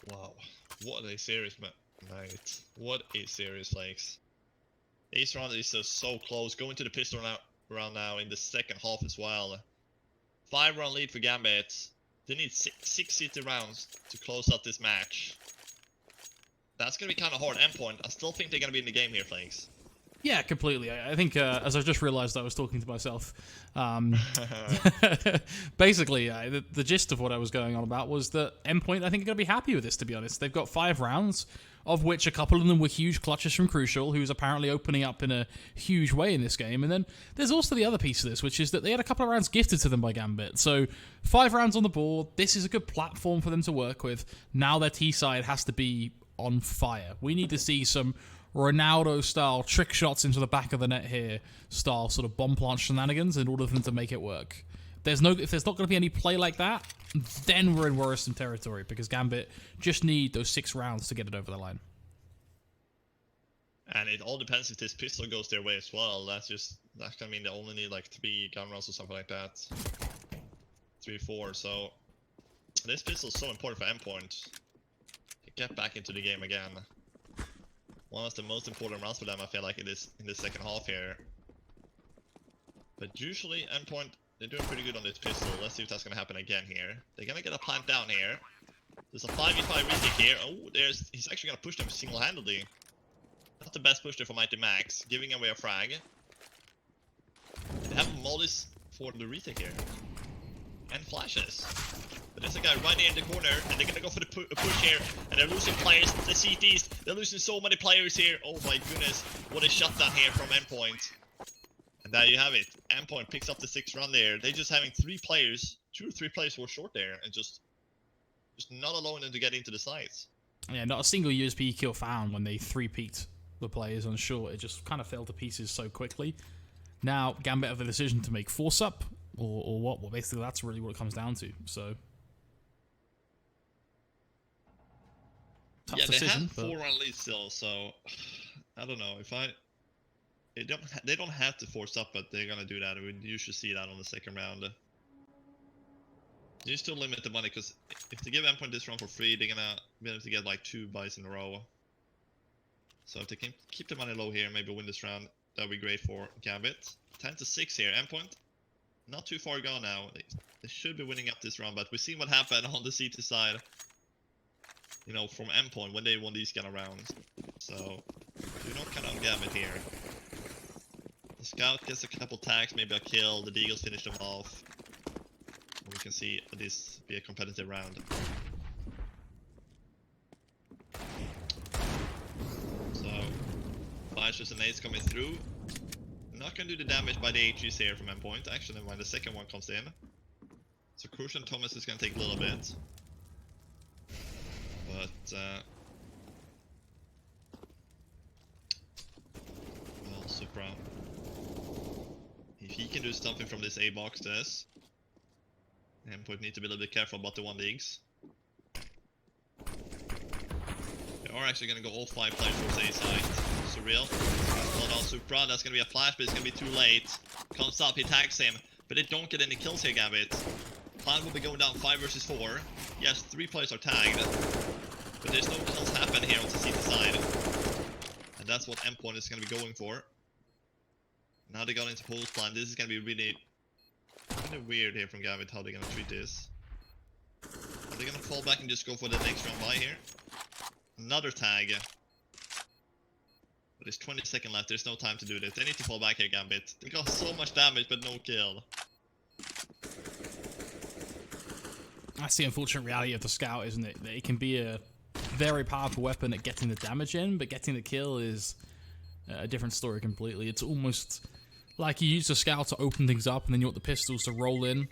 Wow, what a series, night. What a series, Flakes. Ace round is so close. Going to the pistol round now in the second half as well. 5-round lead for Gambit. They need 6 city rounds to close out this match. That's going to be kind of hard. Endpoint, I still think they're going to be in the game here, Flakes. Yeah, completely. I think, as I just realized, I was talking to myself. Basically, the gist of what I was going on about was that Endpoint, I think, are going to be happy with this, to be honest. They've got 5 rounds, of which a couple of them were huge clutches from Crucial, who's apparently opening up in a huge way in this game. And then there's also the other piece of this, which is that they had a couple of rounds gifted to them by Gambit. So 5 rounds on the board. This is a good platform for them to work with. Now their T side has to be on fire. We need to see some Ronaldo-style trick shots into the back of the net here, style sort of bomb plant shenanigans in order for them to make it work. If there's not going to be any play like that, then we're in worrisome territory because Gambit just need those 6 rounds to get it over the line. And it all depends if this pistol goes their way as well. That's gonna mean they only need like 3 gun rounds or something like that. 3, 4. So this pistol is so important for Endpoint to get back into the game again. One of the most important rounds for them, I feel like, in this second half here. But usually, Endpoint, they're doing pretty good on this pistol. Let's see if that's going to happen again here. They're going to get a plant down here. There's a 5v5 retake here. Oh, he's actually going to push them single-handedly. That's the best push there for Mighty Max, giving away a frag. They have mollies for the retake here. And flashes. But there's a guy right there in the corner, and they're gonna go for the push here, and they're losing players. The CTs, they're losing so many players here. Oh my goodness, what a shutdown here from Endpoint. And there you have it. Endpoint picks up the 6th round there. They're just having 2 or 3 players who are short there, and just not allowing them to get into the sites. Yeah, not a single USP kill found when they 3-peaked the players on short. It just kind of fell to pieces so quickly. Now, Gambit have the decision to make force up, or what? Well, basically, that's really what it comes down to. So, tough yeah, decision. They have 4-1 lead still, so I don't know if they don't have to force up, but they're gonna do that. We usually see that on the second round. You still limit the money because if they give Endpoint this round for free, they're gonna be able to get like 2 buys in a row. So if they can keep the money low here, maybe win this round, that would be great for Gambit. 10-6 here. Endpoint, not too far gone now. They should be winning up this round, but we've seen what happened on the CT side. You know, from Endpoint when they won these kind of rounds. So do not count on Gambit here. The Scout gets a couple tags, maybe a kill. The Deagles finish them off. We can see this be a competitive round. So, flashes and nades coming through. Not gonna do the damage by the HGs here from Endpoint. Actually, when the second one comes in. So Crucial and Thomas is gonna take a little bit. But, well, Supra. If he can do something from this A box, this. Endpoint need to be a little bit careful about the 1 leagues. They are actually gonna go all 5 players towards A side. Surreal. Hold on, Supra. That's gonna be a flash, but it's gonna be too late. Comes up, he tags him, but they don't get any kills here, Gambit. Plan will be going down 5 versus 4. Yes, 3 players are tagged, but there's no kills happen here on the CT side. And that's what Endpoint is gonna be going for. Now they got into post plan. This is gonna be really kind of weird here from Gambit how they're gonna treat this. Are they gonna fall back and just go for the next round buy here? Another tag. But there's 20 seconds left, there's no time to do this. They need to fall back here, Gambit. They got so much damage but no kill. That's the unfortunate reality of the Scout, isn't it? It can be a very powerful weapon at getting the damage in, but getting the kill is a different story completely. It's almost like you use the Scout to open things up and then you want the pistols to roll in,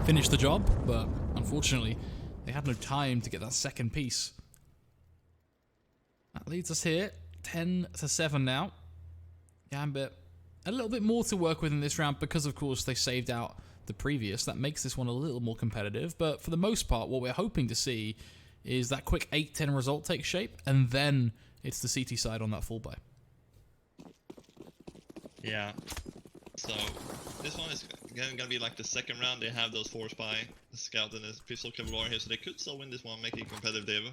finish the job, but unfortunately they had no time to get that second piece. That leads us here, 10-7 now. Gambit, a little bit more to work with in this round because of course they saved out the previous. That makes this one a little more competitive, but for the most part what we're hoping to see is that quick 8-10 result takes shape, and then it's the CT side on that full buy. Yeah. So this one is gonna be like the second round. They have those force by the Scout and the Pistol Cavalry here, so they could still win this one, make it competitive.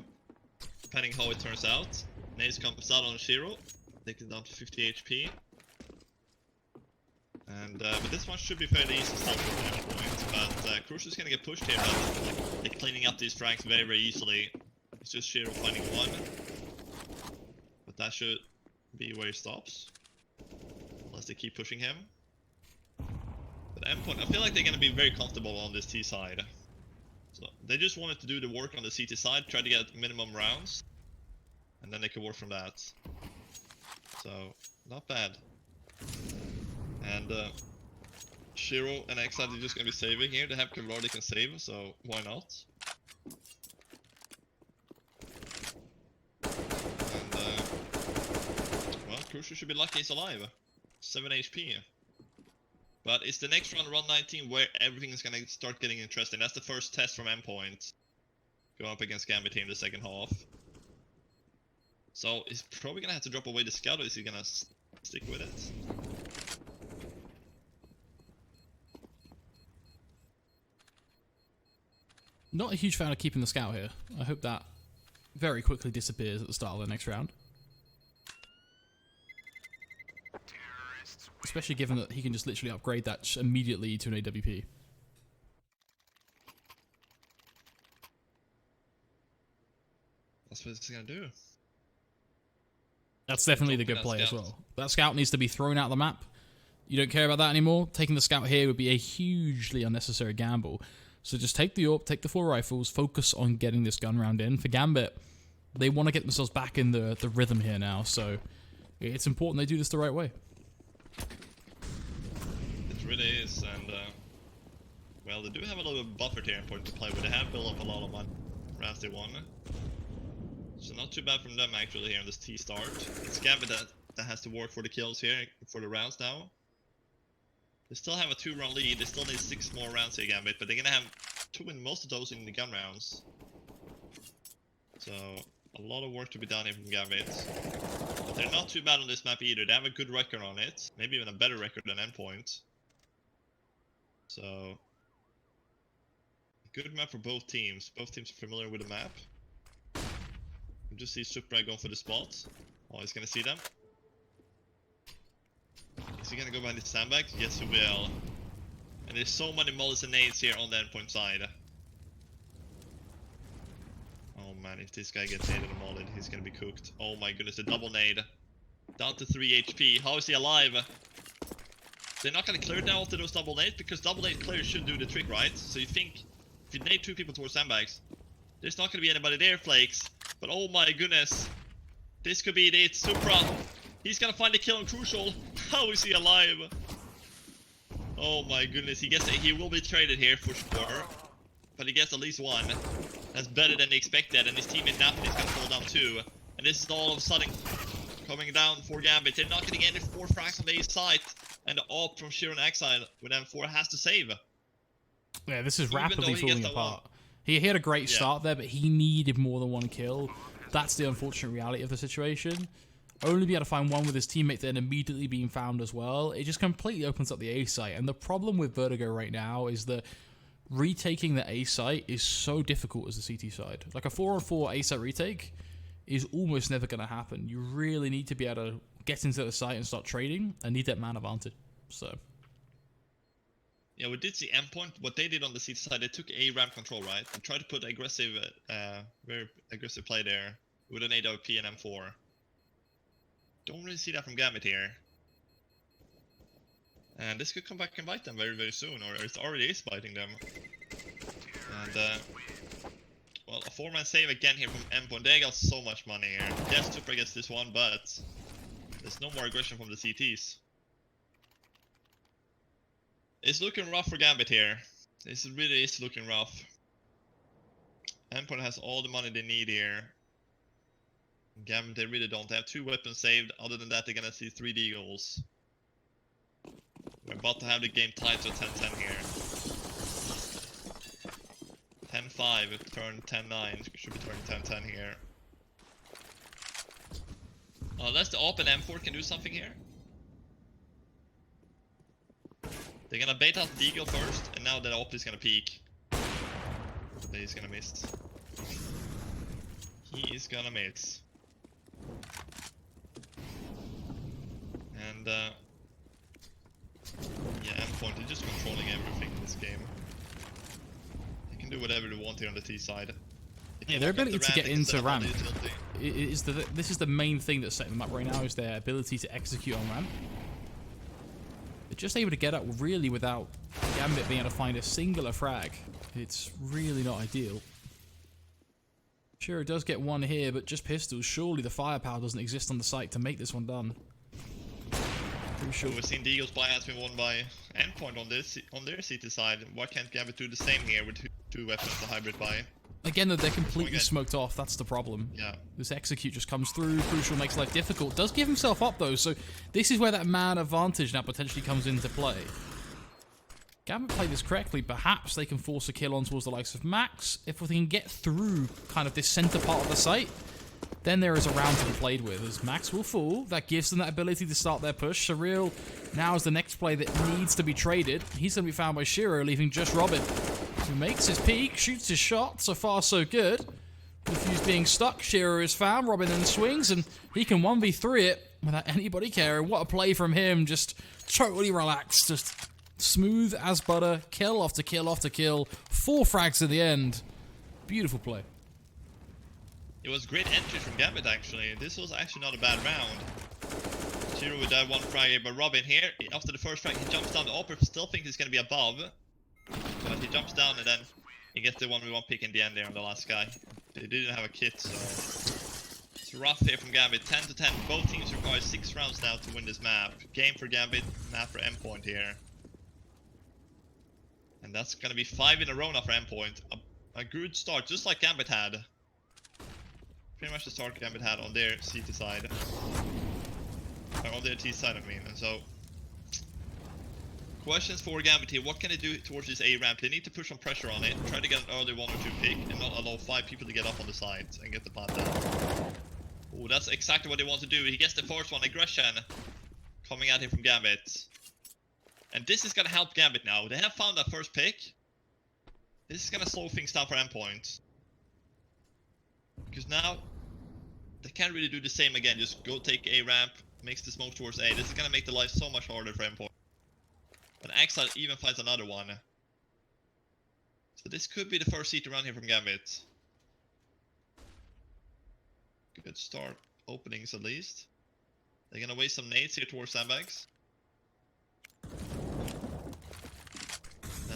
Depending how it turns out. Naze comes out on Shiro, takes it down to 50 HP. And but this one should be fairly easy still for Endpoint. But Crucial's gonna get pushed here, but like, they're cleaning up these frags very, very easily. It's just Shiro finding one. But that should be where he stops. Unless they keep pushing him. But Endpoint, I feel like they're gonna be very comfortable on this T side. So they just wanted to do the work on the CT side, try to get minimum rounds. And then they could work from that. So, not bad. And Shiro and Exile are just gonna be saving here. They have Kevlar they can save, so why not? And well, Crucial should be lucky he's alive. 7 HP. But it's the next round, round 19, where everything is gonna start getting interesting. That's the first test from Endpoint. Going up against Gambit here in the second half. So he's probably gonna have to drop away the Scout, or is he gonna stick with it? Not a huge fan of keeping the Scout here. I hope that very quickly disappears at the start of the next round. Especially given that he can just literally upgrade that immediately to an AWP. That's what it's gonna do. That's definitely the good play as well. That Scout needs to be thrown out of the map. You don't care about that anymore. Taking the Scout here would be a hugely unnecessary gamble. So just take the AWP, take the 4 rifles, focus on getting this gun round in. For Gambit, they want to get themselves back in the rhythm here now, so it's important they do this the right way. It really is, and well, they do have a little bit buffered here important to play with. They have built up a lot of money rounds they won. So not too bad from them actually here on this T start. It's Gambit that has to work for the kills here, for the rounds now. They still have a 2-round lead, they still need 6 more rounds here, Gambit, but they're gonna have to win most of those in the gun rounds. So, a lot of work to be done here from Gambit. But they're not too bad on this map either, they have a good record on it. Maybe even a better record than Endpoint. So, good map for both teams. Both teams are familiar with the map. You just see Supra going for the spot. Oh, he's gonna see them. Is he gonna go behind the sandbag? Yes, he will. And there's so many mollies and nades here on the Endpoint side. Oh man, if this guy gets naded and mollied, he's gonna be cooked. Oh my goodness, a double nade. Down to 3 HP. How is he alive? They're not gonna clear down after those double nades because double nade clear should do the trick, right? So you think if you nade 2 people towards sandbags, there's not gonna be anybody there, Flakes. But oh my goodness, this could be it. Supra, he's gonna find the kill on Crucial. How is he alive? Oh my goodness, he will be traded here for sure. But he gets at least 1. That's better than they expected, and his teammate Napkin is gonna fall down too. And this is all of a sudden coming down for Gambit. They're not getting any 4 frags on the A site, and the AWP from Shiro and Exile with M4 has to save. Yeah, this is Even rapidly though he falling gets apart. He had a great start there, but he needed more than 1 kill. That's the unfortunate reality of the situation. Only be able to find 1 with his teammate, then immediately being found as well. It just completely opens up the A site. And the problem with Vertigo right now is that retaking the A site is so difficult as the CT side. Like a 4-on-4 A site retake is almost never going to happen. You really need to be able to get into the site and start trading and need that man advantage. So... yeah, we did see Endpoint. What they did on the CT side, they took A ramp control, right? They tried to put aggressive, very aggressive play there with an AWP and M4. Don't really see that from Gambit here. And this could come back and bite them very, very soon, or it already is biting them. And, well, a 4-man save again here from Endpoint. They got so much money here. Yes, Super gets this one, but there's no more aggression from the CTs. It's looking rough for Gambit here. This really is looking rough. Endpoint has all the money they need here. Gambit, they really don't. They have 2 weapons saved. Other than that, they're gonna see 3 deagles. We're about to have the game tied to 10-10 here. 10-5, turn 10-9. Should be turning 10-10 here. Unless the AWP and M4 can do something here. They're gonna bait out the Deagle first, and now the AWP is gonna peek. But he's gonna miss. He is gonna miss. And, yeah, Endpoint is just controlling everything in this game. They can do whatever they want here on the T side. Yeah, their ability to get into ramp. This is the main thing that's setting them up right now, is their ability to execute on ramp. They're just able to get up really without Gambit being able to find a singular frag. It's really not ideal. Sure, it does get 1 here, but just pistols. Surely the firepower doesn't exist on the site to make this one done. Crucial. We've seen the Eagles buy has been won by Endpoint on their CT side. Why can't Gambit do the same here with 2 weapons, the hybrid buy? Again, they're completely smoked off. That's the problem. Yeah. This execute just comes through. Crucial makes life difficult. Does give himself up, though, so this is where that man advantage now potentially comes into play. Gambit played this correctly. Perhaps they can force a kill on towards the likes of Max. If they can get through kind of this center part of the site, then there is a round to be played with. As Max will fall, that gives them that ability to start their push. Surreal now is the next play that needs to be traded. He's going to be found by Shiro, leaving just Robin, who makes his peek, shoots his shot. So far, so good. Confused being stuck, Shiro is found. Robin then swings, and he can 1v3 it without anybody caring. What a play from him. Just totally relaxed. Just smooth as butter. Kill after kill after kill. 4 frags at the end. Beautiful play. It was great entry from Gambit actually. This was actually not a bad round. Shiro with that 1 frag here, but Robin here, after the first frag, he jumps down. The AWP still thinks he's gonna be above. But he jumps down and then he gets the 1v1 pick in the end there on the last guy. They didn't have a kit, so it's rough here from Gambit. 10-10. Both teams require 6 rounds now to win this map. Game for Gambit, map for Endpoint here. And that's gonna be 5 in a row now for Endpoint. A good start, just like Gambit had. pretty much the start Gambit had on their CT side. Or on their T side, I mean. And so, questions for Gambit here. What can they do towards this A ramp? They need to put some pressure on it, try to get an early 1 or 2 pick, and not allow 5 people to get up on the sides and get the plant down. Oh, that's exactly what they want to do. He gets the first one, aggression, coming at him from Gambit. And this is gonna help Gambit now. They have found that first pick. This is gonna slow things down for Endpoint. Because now, they can't really do the same again. Just go take A ramp, makes the smoke towards A. This is gonna make the life so much harder for Endpoint. And Exile even finds another one. So this could be the first seat around here from Gambit. Good start openings at least. They're gonna waste some nades here towards sandbags.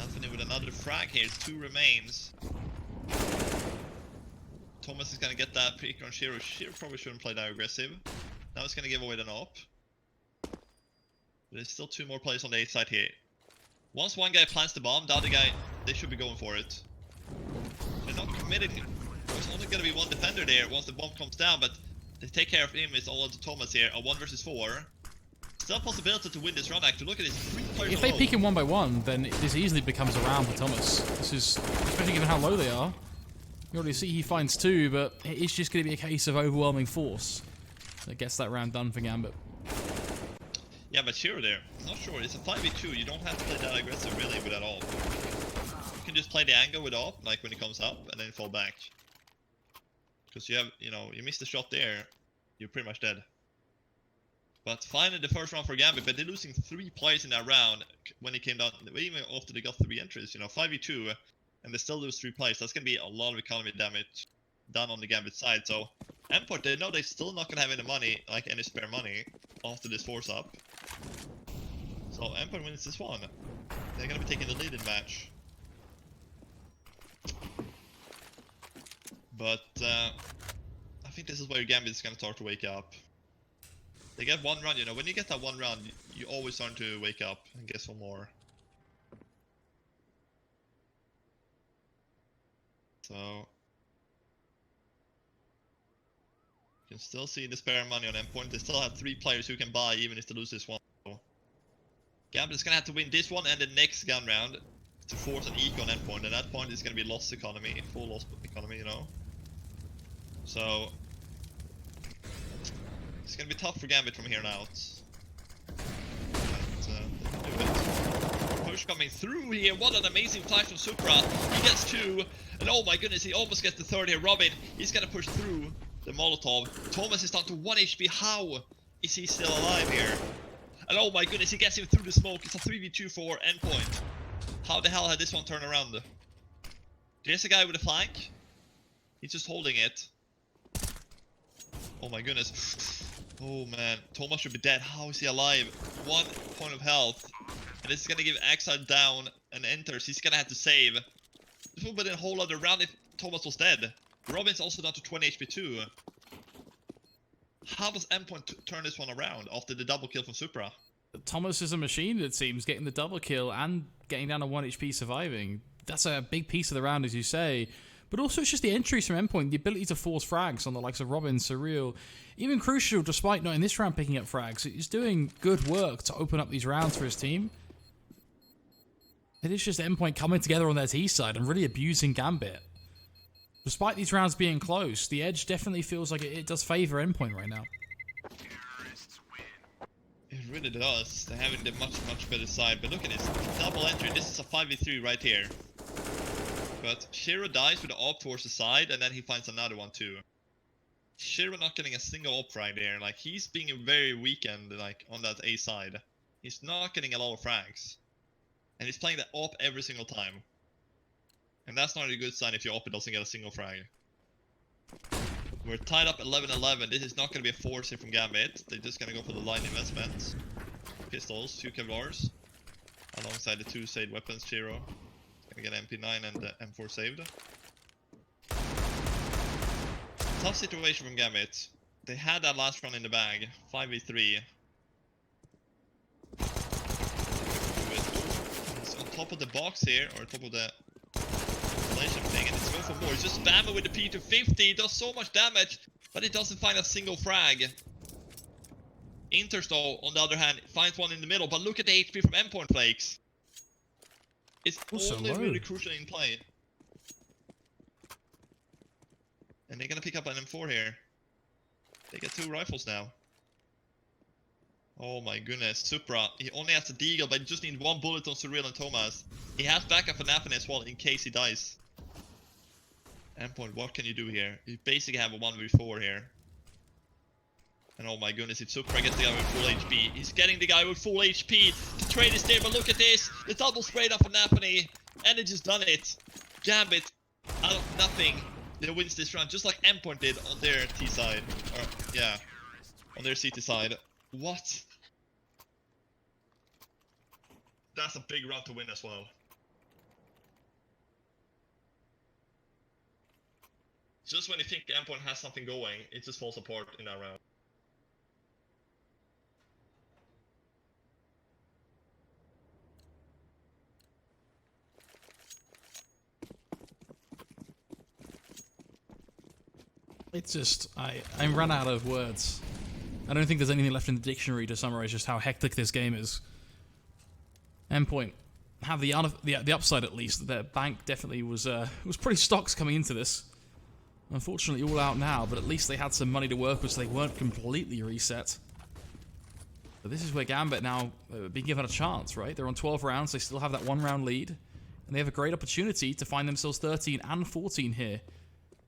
Anthony with another frag here, 2 remains. Thomas is gonna get that pick on Shiro. Shiro probably shouldn't play that aggressive. Now it's gonna give away the op. There's still 2 more players on the A side here. Once one guy plants the bomb, the other guy, they should be going for it. They're not committing. There's only gonna be 1 defender there once the bomb comes down, but they take care of him. It's all to Thomas here. A 1 versus 4. Still a possibility to win this run, actually. Look at this. 3 players If they alone. peek him 1 by 1, then this easily becomes a round for Thomas. This is, especially given how low they are. You already see he finds 2, but it's just going to be a case of overwhelming force that gets that round done for Gambit. Yeah, but Shiro there. I'm not sure. It's a 5v2. You don't have to play that aggressive really with that all. You can just play the angle with op, like when it comes up, and then fall back. Because you have, you know, you miss the shot there, you're pretty much dead. But finally the first round for Gambit, but they're losing 3 players in that round when it came down, even after they got 3 entries, you know, 5v2, and they still lose 3 players. That's going to be a lot of economy damage done on the Gambit side. So Endpoint, they know they're still not going to have any money, like any spare money, after this force up. So Endpoint wins this one. They're going to be taking the lead in the match. But I think this is where Gambit is going to start to wake up. They get 1 round, you know, when you get that 1 round, you always start to wake up and get some more. So, you can still see the spare money on Endpoint. They still have 3 players who can buy even if they lose this one. So, Gambit is going to have to win this one and the next gun round to force an eco on Endpoint. And that point is going to be lost economy, full lost economy, you know. So, it's gonna be tough for Gambit from here on out. But, do it. Push coming through here. What an amazing flash from Supra. He gets 2. And oh my goodness, he almost gets the 3rd here. Robin, he's gonna push through the Molotov. Thomas is down to 1 HP. How is he still alive here? And oh my goodness, he gets him through the smoke. It's a 3v2 for Endpoint. How the hell had this one turned around? There's a guy with a flank. He's just holding it. Oh my goodness. Oh man, Thomas should be dead. How is he alive? 1 point of health. And this is gonna give Exile down and enters. He's gonna have to save. This would have been a whole other round if Thomas was dead. Robin's also down to 20 HP too. How does Endpoint turn this one around after the double kill from Supra? Thomas is a machine, it seems, getting the double kill and getting down to 1 HP surviving. That's a big piece of the round, as you say. But also it's just the entries from Endpoint, the ability to force frags on the likes of Robin, Surreal. Even Crucial, despite not in this round picking up frags, he's doing good work to open up these rounds for his team. It is just Endpoint coming together on their T side and really abusing Gambit. Despite these rounds being close, the edge definitely feels like it does favour Endpoint right now. It really does. They're having the much better side. But look at this. Double entry. This is a 5v3 right here. But Shiro dies with the op towards the side, and then he finds another one too. Shiro not getting a single op frag there. Like, he's being very weakened, like, on that A side. He's not getting a lot of frags. And he's playing the op every single time. And that's not a good sign if your op doesn't get a single frag. We're tied up 11-11. This is not going to be a force here from Gambit. They're just going to go for the line investment. Pistols, 2 Kevlars. Alongside the 2 saved weapons, Shiro. Gonna get MP9 and M4 saved. Tough situation from Gambit. They had that last run in the bag. 5v3. It's on top of the box here, or top of the installation thing, and it's going for more. He's just spamming with the P250. He does so much damage. But it doesn't find a single frag. Interstall, on the other hand, finds one in the middle, but look at the HP from Endpoint Flakes. It's Also only low. really crucial in play. And they're gonna pick up an M4 here. They get 2 rifles now. Oh my goodness, Supra. He only has a deagle, but he just needs 1 bullet on Cyril and Thomas. He has backup for Napan as well in case he dies. Endpoint, what can you do here? You basically have a 1v4 here. And oh my goodness, if Supra gets the guy with full HP. He's getting the guy with full HP. The trade is there, but look at this. The double sprayed off of Napany. And they just done it. Gambit, out of nothing, they wins this round, just like Endpoint did on their T side. Or, yeah, on their CT side. What? That's a big round to win as well. Just when you think Endpoint has something going, it just falls apart in that round. It's just, I ran out of words. I don't think there's anything left in the dictionary to summarize just how hectic this game is. Endpoint have the upside at least. Their bank definitely was pretty stocks coming into this. Unfortunately, all out now, but at least they had some money to work with, so they weren't completely reset. But this is where Gambit now being given a chance, right? They're on 12 rounds. They still have that 1-round lead, and they have a great opportunity to find themselves 13 and 14 here,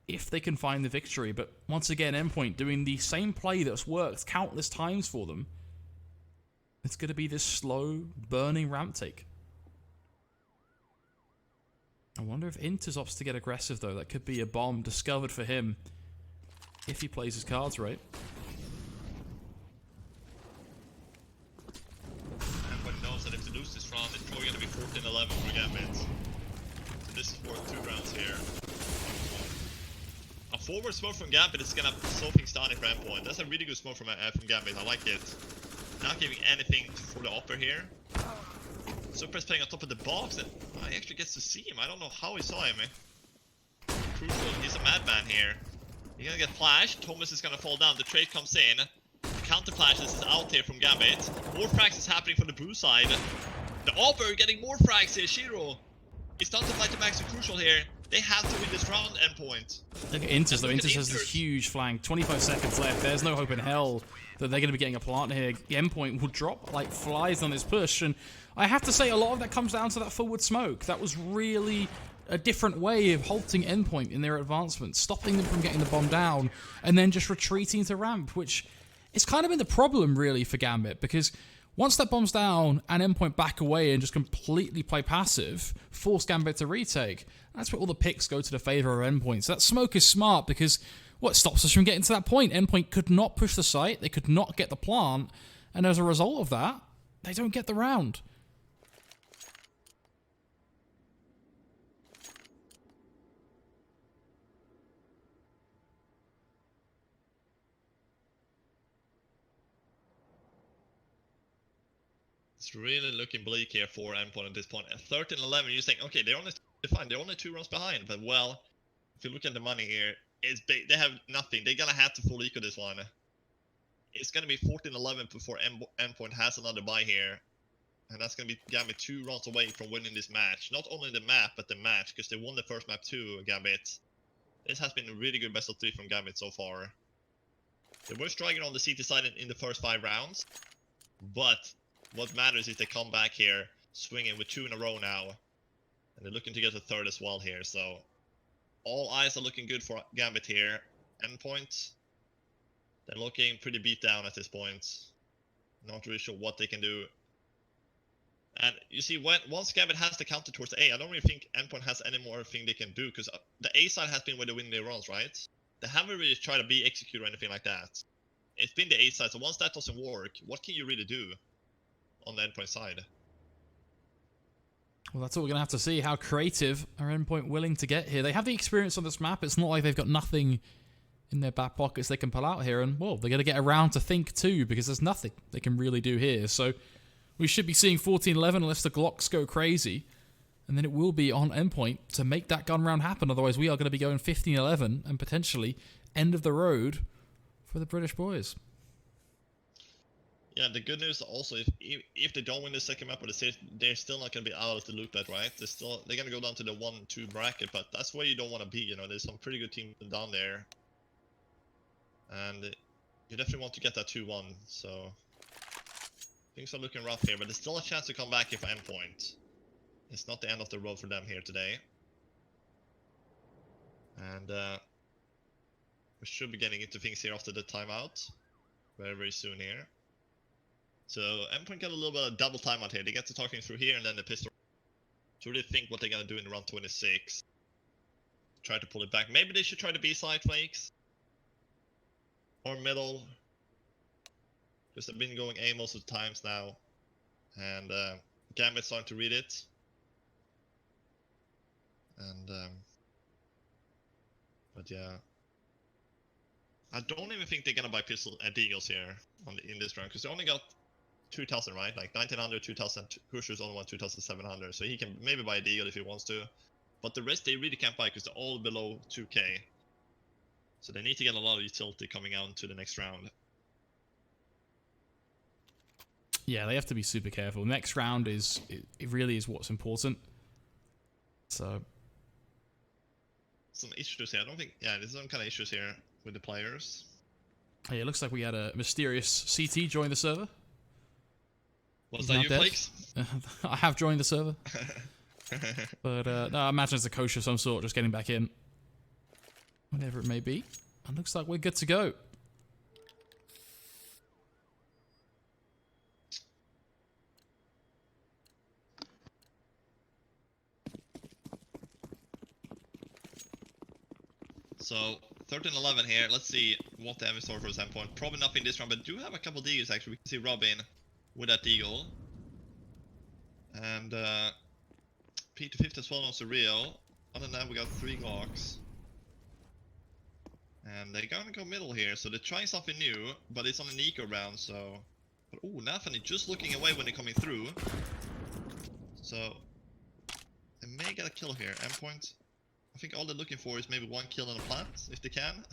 if they can find the victory. But once again, Endpoint doing the same play that's worked countless times for them. It's going to be this slow, burning ramp take. I wonder if Inters opts to get aggressive, though. That could be a bomb discovered for him if he plays his cards right. Endpoint knows that if they lose this round, it's probably going to be 14-11 for Gambit. So this is worth 2 rounds here. A forward smoke from Gambit is gonna slow things down for Endpoint. That's a really good smoke from Gambit. I like it. Not giving anything for the upper here. Supra's playing on top of the box, and I actually get to see him. I don't know how he saw him. Crucial. He's a madman here. He's gonna get flashed. Thomas is gonna fall down. The trade comes in. Counter flashes is out here from Gambit. More frags is happening from the blue side. The upper getting more frags here. Shiro. It's not to fight the max crucial here. They have to win this round, Endpoint. Look at Inters, though. Inters has this huge flank. 25 seconds left. There's no hope in hell that they're going to be getting a plant here. Endpoint will drop like flies on this push. And I have to say, a lot of that comes down to that forward smoke. That was really a different way of halting Endpoint in their advancement, stopping them from getting the bomb down, and then just retreating to ramp, which is kind of been the problem, really, for Gambit, because once that bomb's down and Endpoint back away and just completely play passive, force Gambit to retake, that's where all the picks go to the favor of Endpoint. So that smoke is smart because what stops us from getting to that point? Endpoint could not push the site, they could not get the plant, and as a result of that, they don't get the round. It's really looking bleak here for Endpoint at this point. At 13-11, you're saying, okay, they're only fine. They're only 2 runs behind. But well, if you look at the money here, it's big. They have nothing. They're gonna have to full eco this one. It's gonna be 14-11 before Endpoint has another buy here, and that's gonna be Gambit 2 runs away from winning this match. Not only the map, but the match, because they won the first map too. Gambit. This has been a really good best of 3 from Gambit so far. They were striking on the CT side in the first 5 rounds, but what matters is they come back here, swinging with 2 in a row now. And they're looking to get a 3rd as well here, so all eyes are looking good for Gambit here. Endpoint, they're looking pretty beat down at this point. Not really sure what they can do. And you see, once Gambit has the counter towards A, I don't really think Endpoint has any more thing they can do, because the A side has been where they win their runs, right? They haven't really tried to be execute or anything like that. It's been the A side, so once that doesn't work, what can you really do on the Endpoint side? Well, that's what we're going to have to see. How creative are Endpoint willing to get here? They have the experience on this map. It's not like they've got nothing in their back pockets they can pull out here. And, well, they're going to get around to think too, because there's nothing they can really do here. So we should be seeing 14-11 unless the Glocks go crazy. And then it will be on Endpoint to make that gun round happen. Otherwise, we are going to be going 15-11 and potentially end of the road for the British boys. Yeah, the good news also, if they don't win the second map, they're still not gonna be out of the LOOT.BET, right? They're gonna go down to the 1-2 bracket, but that's where you don't want to be. You know, there's some pretty good teams down there, and you definitely want to get that 2-1. So things are looking rough here, but there's still a chance to come back here for Endpoint. It's not the end of the road for them here today, and we should be getting into things here after the timeout very soon here. So Endpoint got a little bit of double timeout here. They get to talking through here and then the pistol to really think what they're gonna do in round 26. Try to pull it back. Maybe they should try the B side flakes. Or middle. Because they've been going A most of the times now. And Gambit's starting to read it. And but yeah. I don't even think they're gonna buy pistol and deagles here in this round, because they only got 2,000, right? Like 1,900, 2,000. Crucial's only won 2,700, so he can maybe buy a deagle if he wants to. But the rest they really can't buy because they're all below 2k. So they need to get a lot of utility coming out into the next round. Yeah, they have to be super careful. Next round it really is what's important. So some issues here. I don't think. Yeah, there's some kind of issues here with the players. Hey, it looks like we had a mysterious CT join the server. Was that you, Flakes? I have joined the server. But no, I imagine it's a coach of some sort just getting back in. Whatever it may be. It looks like we're good to go. So 13-11 here. Let's see what they have in store for Endpoint. Probably nothing this round, but do have a couple deagles actually. We can see Robin with that deagle. And P250 as well on Surreal. Other than that, we got 3 Glocks. And they're gonna go middle here, so they're trying something new, but it's on an eco round, so... But, ooh, Nathan is just looking away when they're coming through. So... They may get a kill here. Endpoint. I think all they're looking for is maybe 1 kill and a plant, if they can.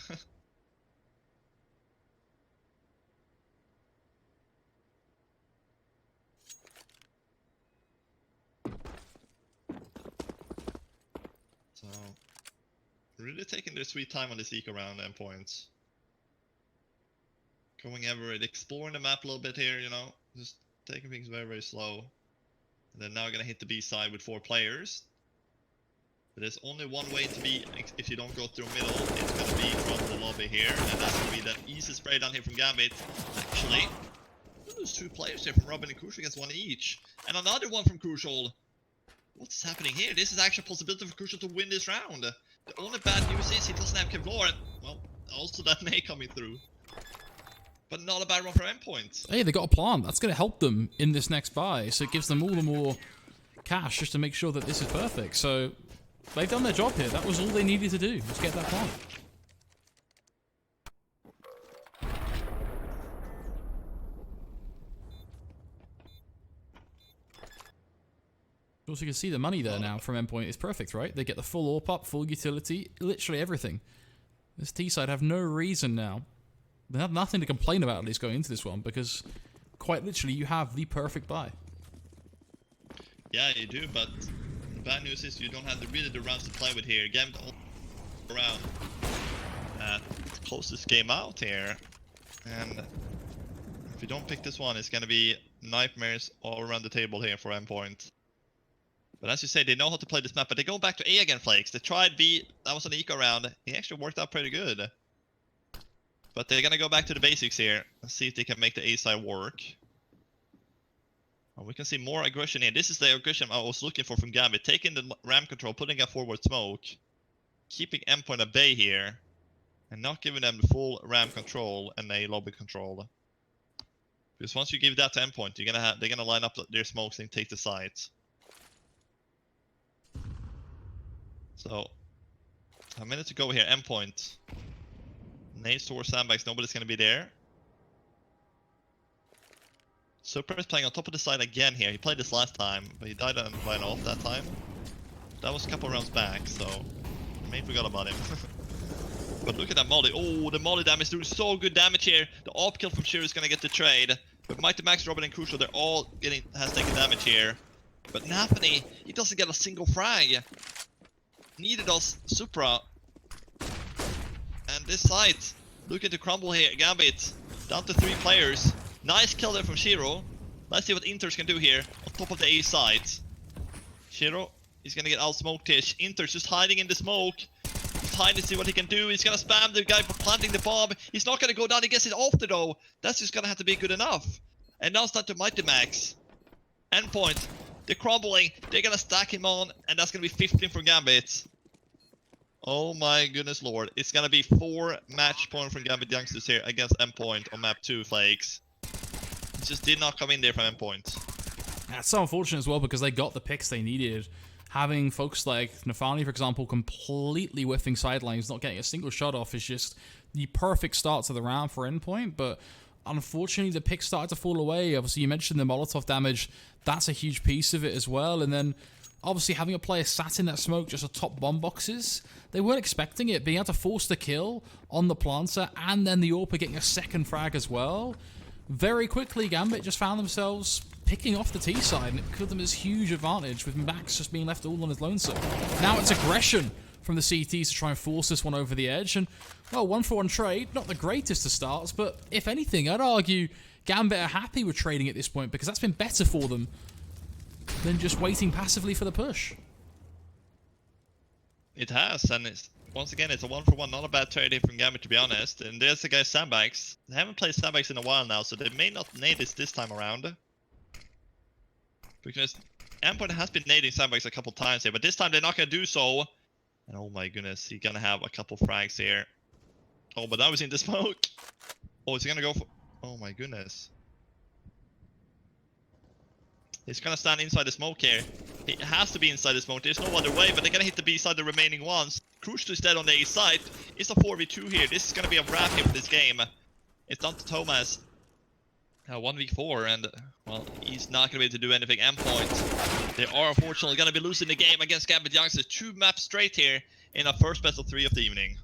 So, really taking their sweet time on this eco round Endpoints. Going everywhere, exploring the map a little bit here, you know, just taking things very slow. And then now we're gonna hit the B side with 4 players. But there's only one way to be, if you don't go through middle, it's gonna be from the lobby here, and that's gonna be that easy spray down here from Gambit. Actually, there's 2 players here from Robin and Crucial against 1 each. And another one from Crucial. What's happening here? This is actually a possibility for Crucial to win this round. The only bad news is he doesn't have Kevlar, and, well, also that May coming through. But not a bad run for Endpoint. Hey, they got a plant. That's going to help them in this next buy, so it gives them all the more cash just to make sure that this is perfect. So they've done their job here. That was all they needed to do, was get that plant. Also, you can see the money there now from Endpoint is perfect, right? They get the full AWP up, full utility, literally everything. This T-side have no reason now. They have nothing to complain about at least going into this one, because quite literally you have the perfect buy. Yeah, you do, but the bad news is you don't have really the rounds to play with here. Gambit all around. Closest game out here. And if you don't pick this one, it's gonna be nightmares all around the table here for Endpoint. But as you say, they know how to play this map, but they go back to A again, Flakes. They tried B, that was an eco round. It actually worked out pretty good. But they're gonna go back to the basics here and see if they can make the A side work. We can see more aggression here. This is the aggression I was looking for from Gambit. Taking the ram control, putting a forward smoke, keeping Endpoint at bay here, and not giving them the full ram control and a lobby control. Because once you give that to Endpoint, they're gonna line up their smokes and take the site. So, a minute to go here. Endpoint. Nades towards sandbags, nobody's gonna be there. Super is playing on top of the side again here. He played this last time, but he died on line off that time. That was a couple rounds back, so I may forgot about him. But look at that molly. Oh, the molly damage doing so good damage here. The op kill from Shiro is gonna get the trade. But Mighty Max, Robin, and Crucial, they're all has taken damage here. But Napany, he doesn't get a single frag. Neither does Supra. And this site, look at the crumble here. Gambit, down to 3 players. Nice kill there from Shiro. Let's see what Inters can do here on top of the A site. Shiro, he's gonna get out smoked here. Inter's just hiding in the smoke. He's hiding to see what he can do. He's gonna spam the guy for planting the bomb. He's not gonna go down. He gets it after though. That's just gonna have to be good enough. And now it's time to Mighty Max. Endpoint. They're crumbling. They're gonna stack him on, and that's gonna be 15 for Gambit. Oh my goodness lord. It's gonna be 4 match points from Gambit youngsters here against Endpoint on map 2, Flakes. It just did not come in there from Endpoint. That's so unfortunate as well because they got the picks they needed. Having folks like Nafani, for example, completely whiffing sidelines, not getting a single shot off is just the perfect start to the round for Endpoint, but unfortunately the picks started to fall away. Obviously, you mentioned the Molotov damage. That's a huge piece of it as well, and then obviously having a player sat in that smoke just atop bomb boxes, they weren't expecting it. Being able to force the kill on the planter and then the AWPer getting a second frag as well. Very quickly, Gambit just found themselves picking off the T side, and it gave them this huge advantage with Max just being left all on his lonesome. Now it's aggression from the CTs to try and force this one over the edge, and well, 1-for-1 trade, not the greatest of starts, but if anything, I'd argue Gambit are happy with trading at this point because that's been better for them than just waiting passively for the push. It has, and it's once again, it's a 1-for-1, not a bad trade here from Gambit, to be honest. And there's the guy Sandbags. They haven't played Sandbags in a while now, so they may not nade this time around. Because Endpoint has been nading Sandbags a couple times here, but this time they're not going to do so. And oh my goodness, he's going to have a couple frags here. Oh, but now he's in the smoke. Oh, is he going to go for... Oh my goodness. He's going to stand inside the smoke here. He has to be inside the smoke. There's no other way, but they're going to hit the B side the remaining ones. Crucial is dead on the A side. It's a 4v2 here. This is going to be a wrap here for this game. It's down to Thomas. 1v4, and well, he's not going to be able to do anything. Endpoint, they are unfortunately going to be losing the game against Gambit youngsters. 2 maps straight here in our first best of 3 of the evening.